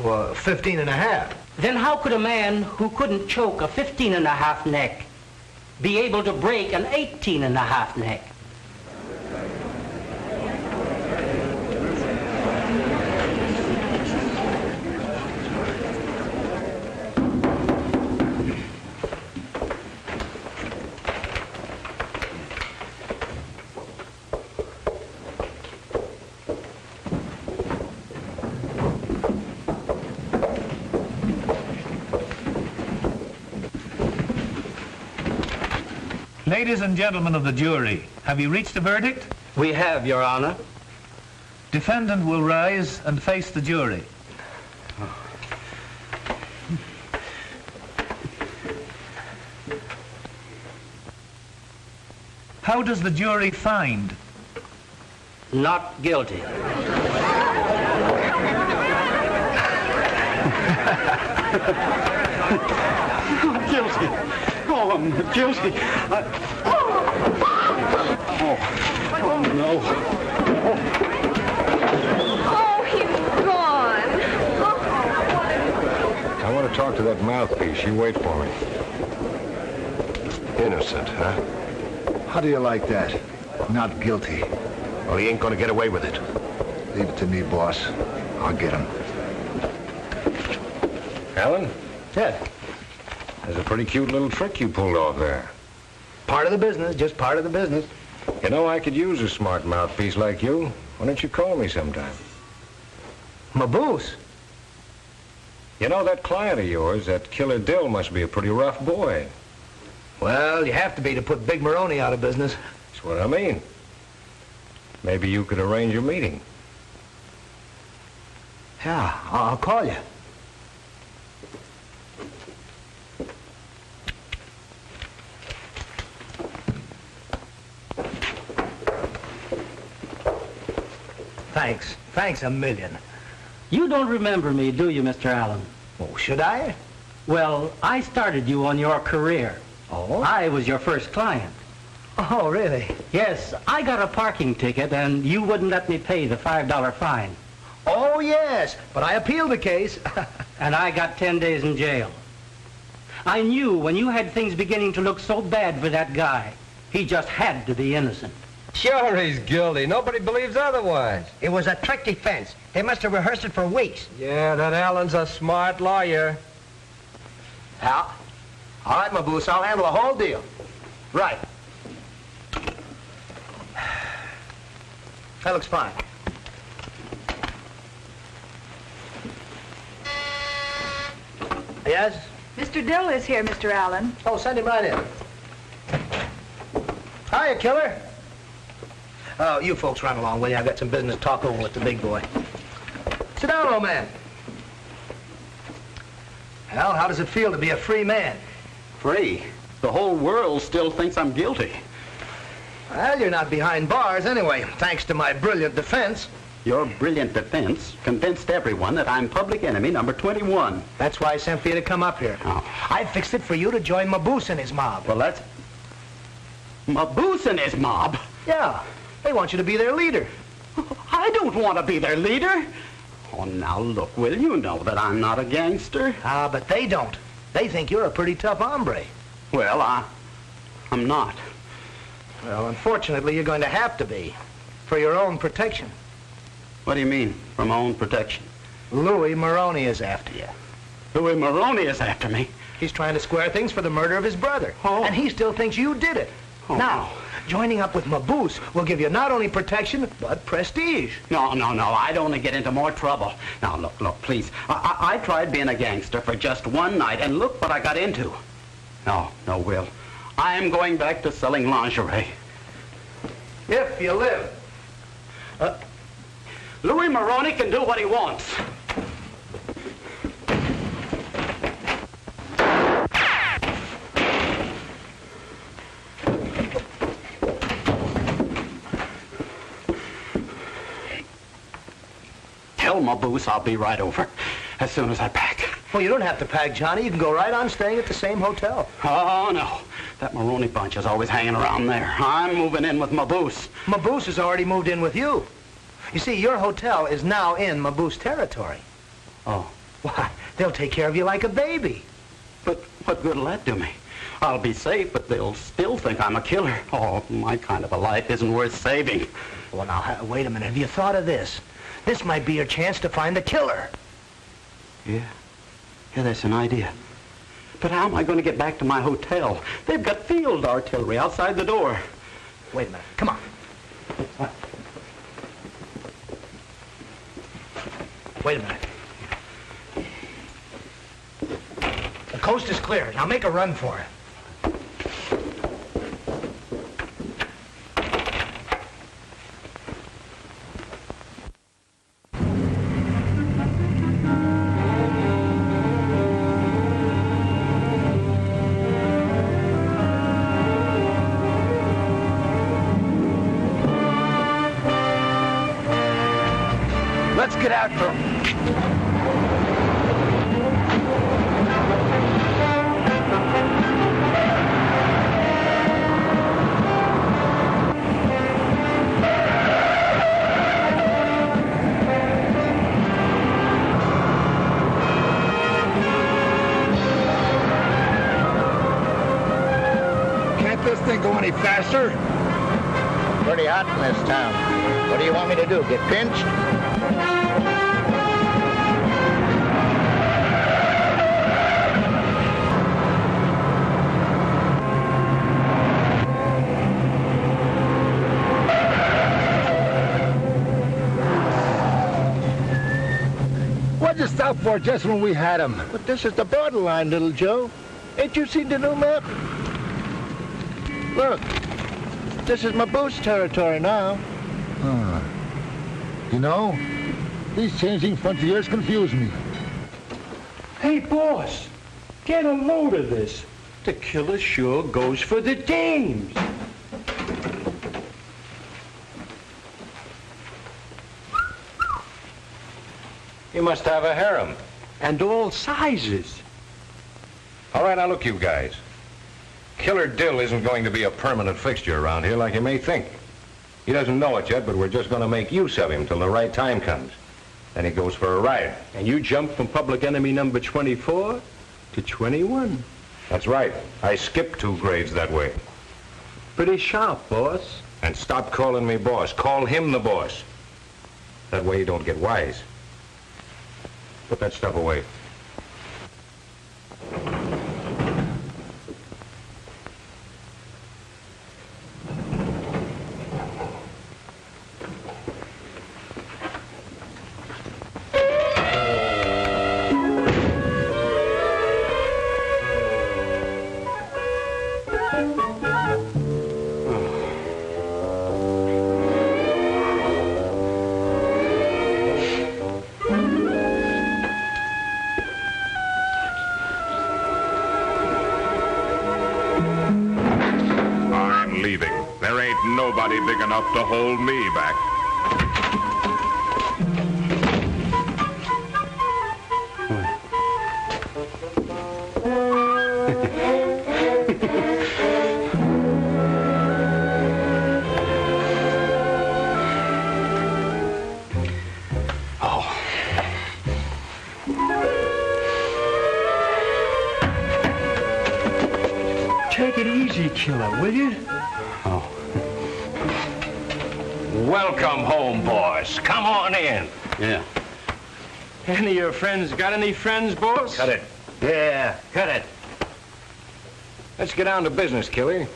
S3: Well, 15 and a half.
S12: Then how could a man who couldn't choke a 15 and a half neck be able to break an 18 and a half neck?
S17: Ladies and gentlemen of the jury, have you reached a verdict?
S20: We have, Your Honor.
S17: Defendant will rise and face the jury. How does the jury find?
S12: Not guilty.
S4: I'm guilty. Oh, I'm guilty. Oh, no.
S5: Oh, he's gone.
S15: I want to talk to that mouthpiece. You wait for me. Innocent, huh?
S11: How do you like that? Not guilty.
S15: Well, he ain't gonna get away with it.
S11: Leave it to me, boss. I'll get him.
S15: Alan?
S3: Yeah.
S15: There's a pretty cute little trick you pulled off there.
S3: Part of the business, just part of the business.
S15: You know, I could use a smart mouthpiece like you. Why don't you call me sometime?
S3: Maboose?
S15: You know, that client of yours, that killer Dill, must be a pretty rough boy.
S3: Well, you have to be to put Big Maroni out of business.
S15: That's what I mean. Maybe you could arrange a meeting.
S3: Yeah, I'll call you. Thanks. Thanks a million.
S12: You don't remember me, do you, Mr. Allen?
S3: Oh, should I?
S12: Well, I started you on your career.
S3: Oh?
S12: I was your first client.
S3: Oh, really?
S12: Yes, I got a parking ticket, and you wouldn't let me pay the $5 fine.
S3: Oh, yes, but I appealed the case.
S12: And I got 10 days in jail. I knew when you had things beginning to look so bad for that guy, he just had to be innocent.
S20: Sure he's guilty. Nobody believes otherwise.
S3: It was a trick defense. They must have rehearsed it for weeks.
S20: Yeah, that Allen's a smart lawyer.
S3: Al? All right, Maboose, I'll handle the whole deal. Right. That looks fine. Yes?
S7: Mr. Dill is here, Mr. Allen.
S3: Oh, send him right in. Hiya, killer. Oh, you folks run along, will you? I've got some business to talk over with the big boy. Sit down, old man. Well, how does it feel to be a free man?
S4: Free? The whole world still thinks I'm guilty.
S3: Well, you're not behind bars anyway, thanks to my brilliant defense.
S4: Your brilliant defense convinced everyone that I'm public enemy number 21.
S3: That's why I sent for you to come up here.
S4: Oh.
S3: I fixed it for you to join Maboose and his mob.
S4: Well, that's... Maboose and his mob?
S3: Yeah. They want you to be their leader.
S4: I don't want to be their leader. Oh, now look, will you know that I'm not a gangster?
S3: Ah, but they don't. They think you're a pretty tough hombre.
S4: Well, I'm not.
S3: Well, unfortunately, you're going to have to be. For your own protection.
S4: What do you mean, for my own protection?
S3: Louis Maroni is after you.
S4: Louis Maroni is after me?
S3: He's trying to square things for the murder of his brother.
S4: Oh.
S3: And he still thinks you did it.
S4: Oh.
S3: Now, joining up with Maboose will give you not only protection, but prestige.
S4: No, I'd only get into more trouble. Now, look, please. I tried being a gangster for just one night, and look what I got into. No, Will. I am going back to selling lingerie.
S3: If you live.
S4: Louis Maroni can do what he wants. Tell Maboose I'll be right over as soon as I pack.
S3: Well, you don't have to pack, Johnny. You can go right on staying at the same hotel.
S4: Oh, no. That Maroni bunch is always hanging around there. I'm moving in with Maboose.
S3: Maboose has already moved in with you. You see, your hotel is now in Maboose territory.
S4: Oh,
S3: Why, they'll take care of you like a baby.
S14: But what good'll that do me? I'll be safe, but they'll still think I'm a killer. Oh, my kind of a life isn't worth saving.
S3: Well, now, wait a minute. Have you thought of this? This might be your chance to find the killer.
S14: Yeah, that's an idea. But how am I going to get back to my hotel? They've got field artillery outside the door.
S3: Wait a minute. Come on. Wait a minute. The coast is clear. Now make a run for it. Let's get out for
S11: Can't this thing go any faster?
S21: Pretty hot in this town. What do you want me to do, get pinched?
S11: What'd you stop for just when we had him?
S21: But this is the borderline, little Joe. Ain't you seen the new map? Look, this is my boots territory now.
S11: You know, these changing frontiers confuse me.
S14: Hey, boss, get a load of this. The killer sure goes for the dames.
S8: You must have a harem.
S14: And all sizes.
S8: All right, now look, you guys. Killer Dill isn't going to be a permanent fixture around here like you may think. He doesn't know it yet, but we're just going to make use of him till the right time comes. Then he goes for a ride.
S18: And you jump from public enemy number 24 to 21.
S8: That's right. I skipped 2 grades that way.
S18: Pretty sharp, boss.
S8: And stop calling me boss. Call him the boss. That way you don't get wise. Put that stuff away.
S1: Nobody big enough to hold me back.
S14: Take it easy, killer, will you? Oh.
S8: Welcome home, boss. Come on in.
S14: Yeah.
S18: Any of your friends got any friends, boss?
S8: Cut it. Yeah, cut it. Let's get down to business, killer.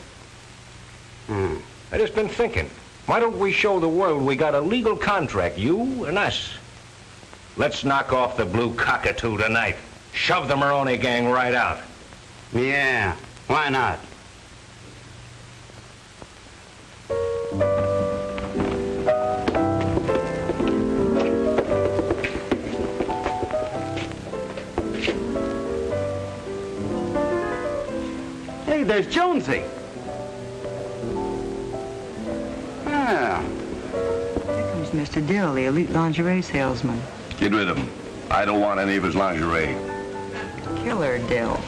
S8: I just been thinking. Why don't we show the world we got a legal contract, you and us? Let's knock off the blue cockatoo tonight. Shove the Maroni gang right out.
S14: Yeah, why not? Hey, there's Jonesy. Ah.
S22: Here comes Mr. Dill, the elite lingerie salesman.
S13: Get rid of him. I don't want any of his lingerie.
S22: Killer Dill.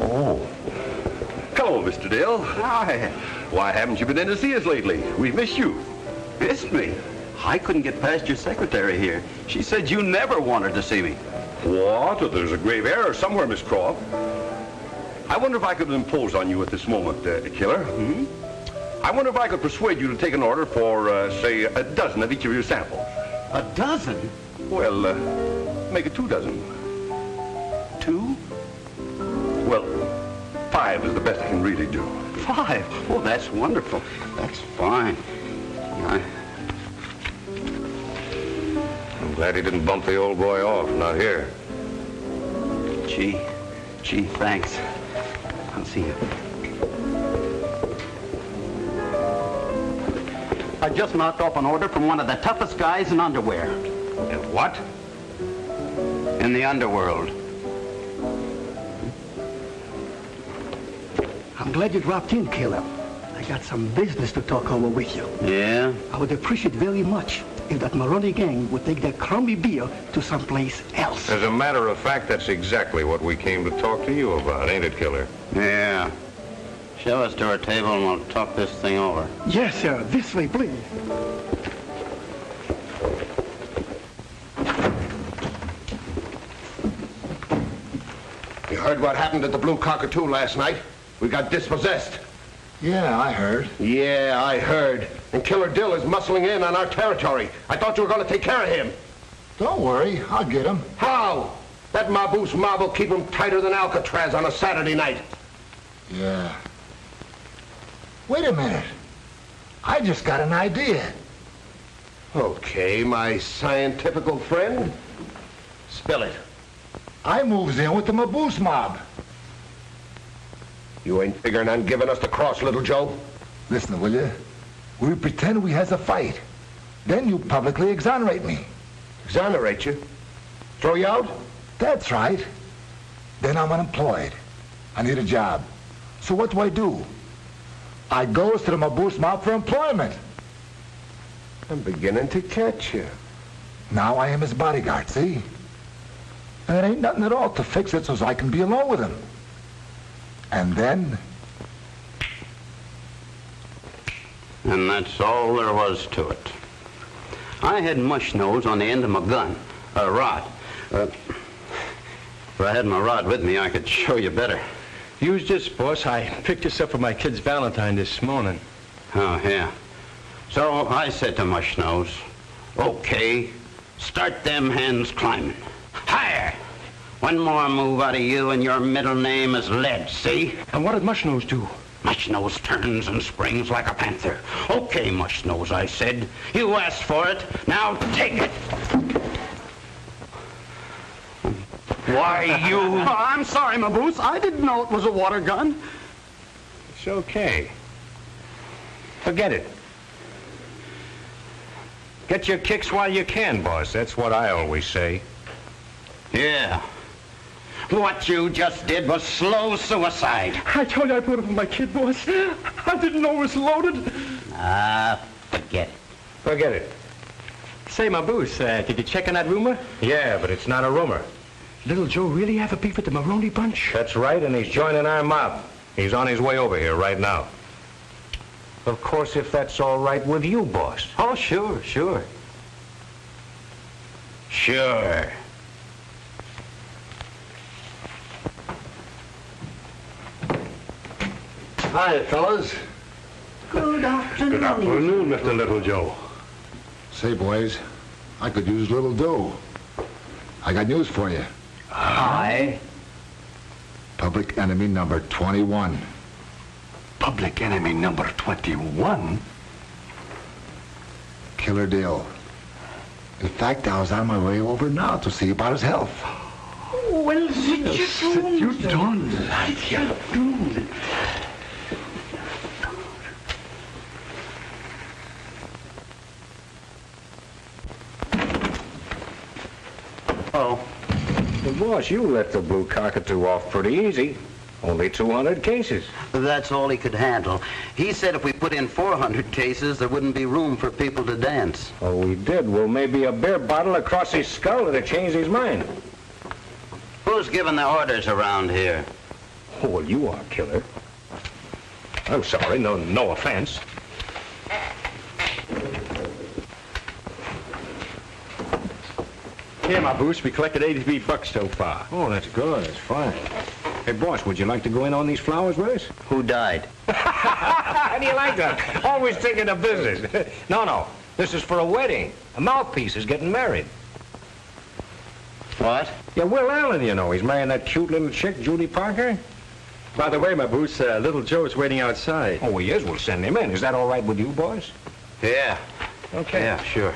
S23: Oh. Hello, Mr. Dill.
S14: Hi.
S23: Why haven't you been in to see us lately? We've missed you.
S14: Missed me?
S6: I couldn't get past your secretary here. She said you never wanted to see me.
S9: What? There's a grave error somewhere, Miss Croft. I wonder if I could impose on you at this moment, Killer.
S6: Hmm?
S9: I wonder if I could persuade you to take an order for, say, a dozen of each of your samples.
S6: A dozen?
S9: Well, make it 2 dozen.
S6: 2?
S9: Well, 5 is the best I can really do.
S6: 5? Oh, that's wonderful. That's fine.
S15: I'm glad he didn't bump the old boy off. Not here.
S6: Gee, thanks. I'll see you. I just knocked off an order from one of the toughest guys in underwear.
S15: In what?
S6: In the underworld.
S16: I'm glad you dropped in, Killer. I got some business to talk over with you.
S6: Yeah?
S16: I would appreciate very much if that Maroni gang would take their crummy beer to someplace else.
S15: As a matter of fact, that's exactly what we came to talk to you about, ain't it, Killer?
S6: Yeah. Show us to our table and we'll talk this thing over.
S16: Yes, sir. This way, please.
S3: You heard what happened at the Blue Cockatoo last night? We got dispossessed.
S11: Yeah, I heard.
S3: Yeah, I heard. And Killer Dill is muscling in on our territory. I thought you were going to take care of him.
S11: Don't worry, I'll get him.
S3: How? That Maboose mob will keep him tighter than Alcatraz on a Saturday night.
S11: Yeah. Wait a minute. I just got an idea.
S3: Okay, my scientifical friend. Spill it.
S11: I moves in with the Maboose mob.
S3: You ain't figuring on giving us the cross, little Joe?
S11: Listen, will you? We pretend we has a fight. Then you publicly exonerate me.
S3: Exonerate you? Throw you out?
S11: That's right. Then I'm unemployed. I need a job. So what do? I goes to the Maboose mob for employment.
S3: I'm beginning to catch you.
S11: Now I am his bodyguard, see? And it ain't nothing at all to fix it so I can be alone with him. And then...
S6: And that's all there was to it. I had mush nose on the end of my gun, a rod. If I had my rod with me, I could show you better.
S18: Use this, boss. I picked this up for my kid's Valentine this morning.
S6: Oh, yeah. So I said to mush nose, okay, start them hands climbing. Higher! One more move out of you and your middle name is Lead, see?
S18: And what did Mushnose do?
S6: Mushnose turns and springs like a panther. Okay, Mushnose, I said. You asked for it. Now take it. Why, you...
S14: Oh, I'm sorry, Maboose. I didn't know it was a water gun.
S15: It's okay. Forget it. Get your kicks while you can, boss. That's what I always say.
S6: Yeah. What you just did was slow suicide.
S16: I told you I put it for my kid, boss. I didn't know it was loaded.
S6: Forget it.
S15: Forget it.
S18: Say, Maboose, did you check on that rumor?
S15: Yeah, but it's not a rumor.
S16: Little Joe really have a beef with the Maroni bunch?
S15: That's right, and he's joining our mob. He's on his way over here right now. Of course, if that's all right with you, boss.
S6: Oh, sure. Sure.
S3: Hi, fellas.
S16: Good afternoon.
S15: Good afternoon, Mr. Little Joe.
S11: Say, boys, I could use a little dough. I got news for you.
S16: Hi.
S11: Public enemy number 21.
S16: Public enemy number 21?
S11: Killer Dill. In fact, I was on my way over now to see about his health.
S16: Well, sit you down. Sit you down.
S6: Oh.
S15: Well, boss, you let the Blue Cockatoo off pretty easy. Only 200 cases.
S6: That's all he could handle. He said if we put in 400 cases, there wouldn't be room for people to dance.
S15: Oh, we did. Well, maybe a beer bottle across his skull would have changed his mind.
S6: Who's giving the orders around here?
S15: Oh, well, you are, Killer. I'm sorry. No offense.
S14: Here, my boots. We collected 83 bucks so far.
S15: Oh, that's good. That's fine. Hey, boss, would you like to go in on these flowers with us?
S6: Who died?
S14: How do you like that? Always thinking of business. No. This is for a wedding. A mouthpiece is getting married.
S6: What?
S15: Yeah, Will Allen, you know. He's marrying that cute little chick, Judy Parker.
S18: By the way, my boots, little Joe's waiting outside.
S15: Oh, he is. We'll send him in. Is that all right with you, boys?
S6: Yeah.
S15: Okay.
S6: Yeah, sure.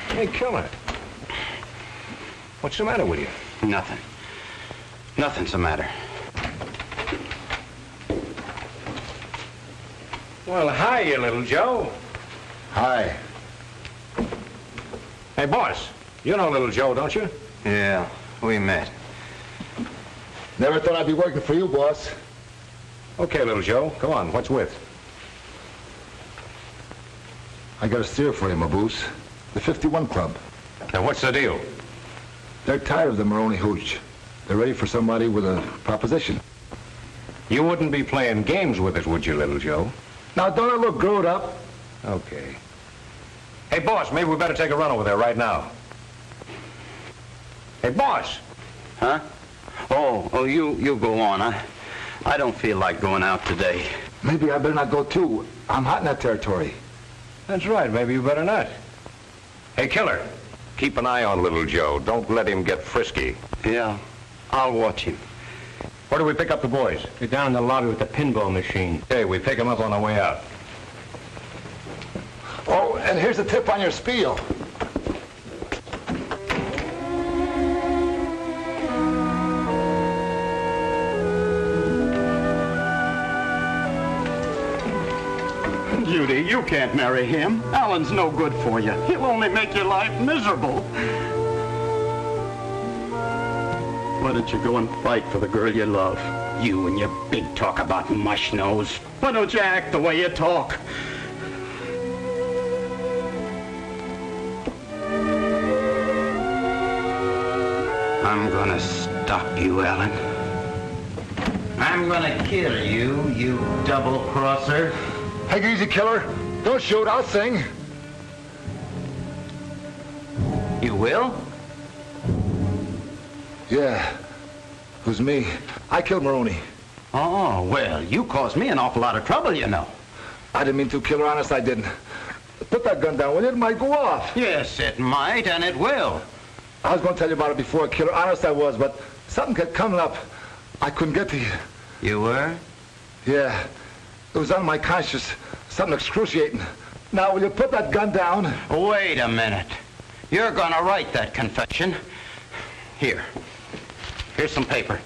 S15: Hey, Killer. What's the matter with you?
S6: Nothing. Nothing's the matter.
S14: Well, hi, you little Joe.
S11: Hi.
S15: Hey, boss. You know little Joe, don't you?
S6: Yeah, we met.
S11: Never thought I'd be working for you, boss.
S15: Okay, little Joe. Come on. What's with?
S11: I got a steer for you, Maboose. The 51 Club.
S15: Now, what's the deal?
S11: They're tired of the Maroni hooch. They're ready for somebody with a proposition.
S15: You wouldn't be playing games with us, would you, little Joe?
S11: Now, don't I look growed up?
S15: Okay. Hey, boss, maybe we better take a run over there right now. Hey, boss!
S6: Huh? Oh, you go on. I don't feel like going out today.
S11: Maybe I better not go, too. I'm hot in that territory.
S15: That's right. Maybe you better not. Hey, Killer, keep an eye on little Joe. Don't let him get frisky.
S6: Yeah, I'll watch him.
S15: Where do we pick up the boys?
S18: They're down in the lobby with the pinball machine.
S15: Hey, we pick them up on the way out.
S11: Oh, and here's a tip on your spiel.
S6: Judy, you can't marry him. Alan's no good for you. He'll only make your life miserable. Why don't you go and fight for the girl you love? You and your big talk about mush nose. Why don't you act the way you talk? I'm gonna stop you, Alan. I'm gonna kill you, you double-crosser.
S11: Take it easy, Killer. Don't shoot, I'll sing.
S6: You will?
S11: Yeah. It was me. I killed Maroni.
S6: Oh, well, you caused me an awful lot of trouble, you know.
S11: I didn't mean to, Killer. Honest, I didn't. Put that gun down, will you? It might go off.
S6: Yes, it might, and it will.
S11: I was going to tell you about it before, Killer. Honest, I was, but something kept coming up. I couldn't get to you.
S6: You were?
S11: Yeah. It was on my conscience. Something excruciating. Now, will you put that gun down?
S6: Wait a minute. You're gonna write that confession. Here. Here's some paper.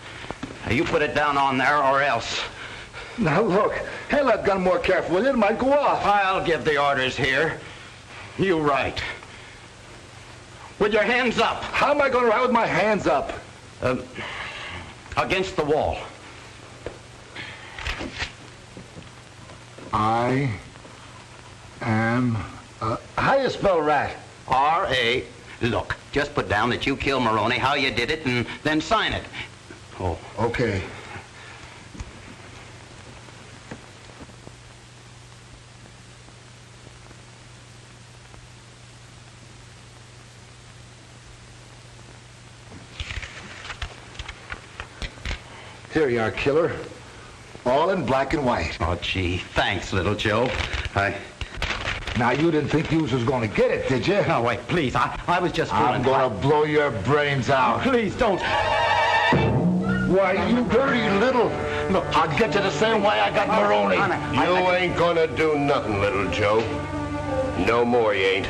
S6: Now, you put it down on there or else.
S11: Now, look. Handle that gun more careful, will you? It might go off.
S6: I'll give the orders here. You write. With your hands up.
S11: How am I going to write with my hands up?
S6: Against the wall.
S11: I am... how do you spell rat?
S6: R-A. Look, just put down that you killed Maroni, how you did it, and then sign it. Oh.
S11: Okay. Here you are, Killer. All in black and white.
S6: Oh, gee, thanks, little Joe.
S11: Now, you didn't think you was going to get it, did you?
S6: No, wait, please. I was just fooling.
S11: I'm going to blow your brains out.
S6: Please, don't.
S11: Why, you dirty little... Look, I'll get you the same way I got Maroni.
S9: You ain't gonna do nothing, little Joe. No more, you ain't.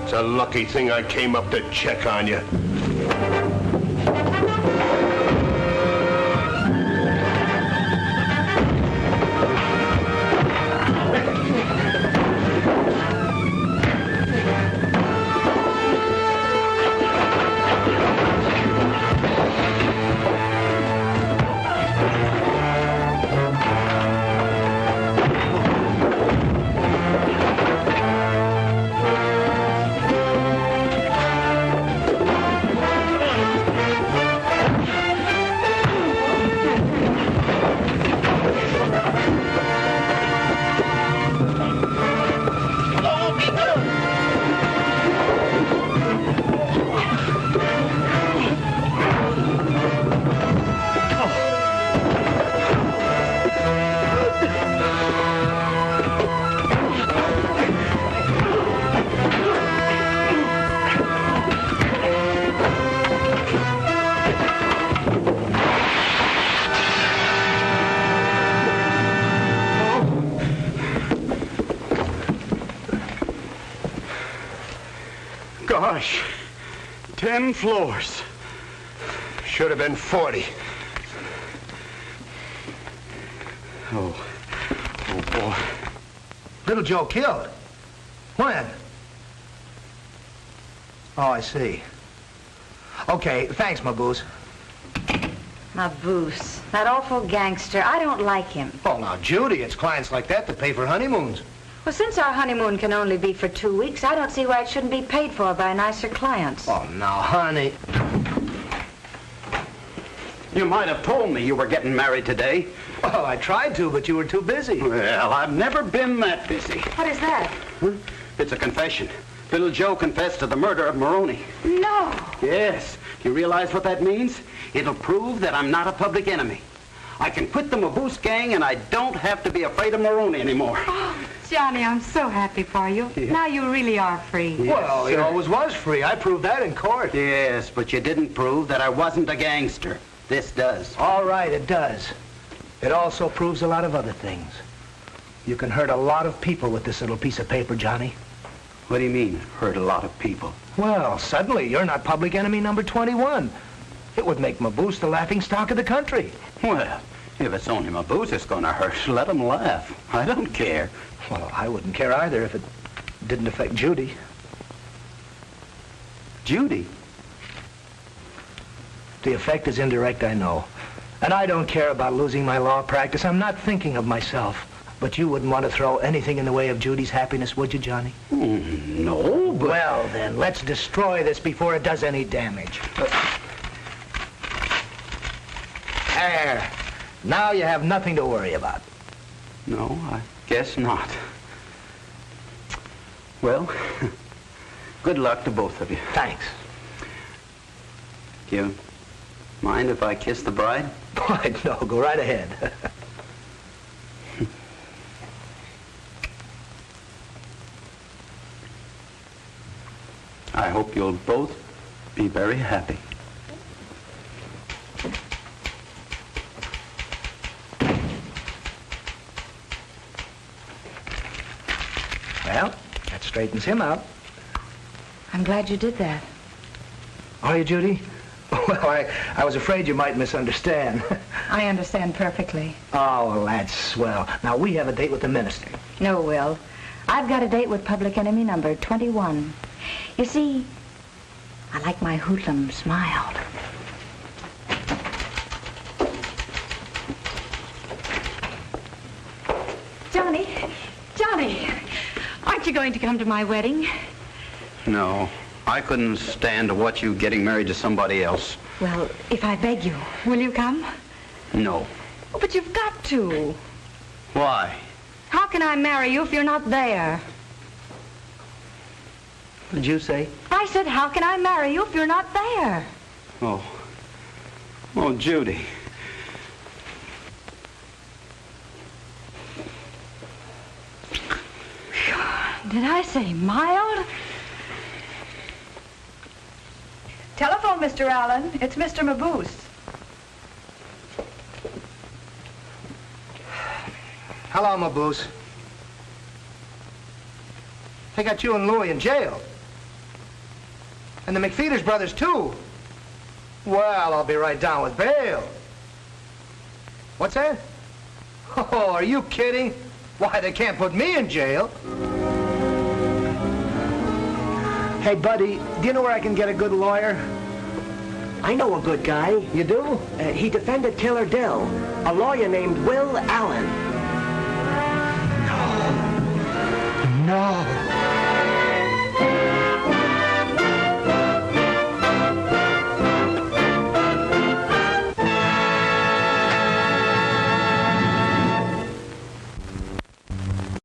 S9: It's a lucky thing I came up to check on you.
S6: Gosh, 10 floors.
S9: Should have been 40.
S6: Oh, boy.
S3: Little Joe killed? When? Oh, I see. Okay, thanks, Maboose.
S2: Maboose, that awful gangster. I don't like him.
S3: Oh, now, Judy, it's clients like that that pay for honeymoons.
S2: Well, since our honeymoon can only be for 2 weeks, I don't see why it shouldn't be paid for by nicer clients.
S3: Oh, now, honey.
S6: You might have told me you were getting married today.
S3: Well, I tried to, but you were too busy.
S6: Well, I've never been that busy.
S2: What is that?
S6: It's a confession. Little Joe confessed to the murder of Maroni.
S2: No.
S6: Yes. Do you realize what that means? It'll prove that I'm not a public enemy. I can quit the Maboose gang, and I don't have to be afraid of Maroni anymore.
S2: Oh, Johnny, I'm so happy for you.
S6: Yeah.
S2: Now you really are free.
S3: Yes, well, he always was free. I proved that in court.
S6: Yes, but you didn't prove that I wasn't a gangster. This does.
S3: All right, it does. It also proves a lot of other things. You can hurt a lot of people with this little piece of paper, Johnny.
S6: What do you mean, hurt a lot of people?
S3: Well, suddenly you're not public enemy number 21. It would make Maboose the laughing stock of the country.
S6: Well, if it's only Maboose it's going to hurt, let him laugh. I don't care.
S3: Well, I wouldn't care either if it didn't affect Judy.
S6: Judy?
S3: The effect is indirect, I know. And I don't care about losing my law practice. I'm not thinking of myself. But you wouldn't want to throw anything in the way of Judy's happiness, would you, Johnny?
S6: No, but...
S3: Well, then, let's destroy this before it does any damage. There. Now you have nothing to worry about.
S6: No, I guess not. Well, good luck to both of you.
S3: Thanks.
S6: Do you mind if I kiss the bride?
S3: Why, no, go right ahead.
S6: I hope you'll both be very happy.
S3: Well, that straightens him out.
S2: I'm glad you did that.
S3: Are you, Judy? Well, I was afraid you might misunderstand.
S2: I understand perfectly.
S3: Oh, well, that's swell. Now, we have a date with the minister.
S2: No, Will. I've got a date with public enemy number 21. You see, I like my hoodlum smiled. Johnny, aren't you going to come to my wedding?
S6: No, I couldn't stand to watch you getting married to somebody else.
S2: Well, if I beg you, will you come?
S6: No.
S2: Oh, but you've got to.
S6: Why?
S2: How can I marry you if you're not there?
S3: What did you say?
S2: I said, how can I marry you if you're not there?
S6: Oh, Judy.
S2: Did I say mild?
S7: Telephone, Mr. Allen. It's Mr. Maboose.
S3: Hello, Maboose. They got you and Louie in jail. And the McFeeters brothers, too. Well, I'll be right down with bail. What's that? Oh, are you kidding? Why, they can't put me in jail. Hey, buddy, do you know where I can get a good lawyer?
S10: I know a good guy.
S3: You do?
S10: He defended Killer Dill, a lawyer named Will Allen.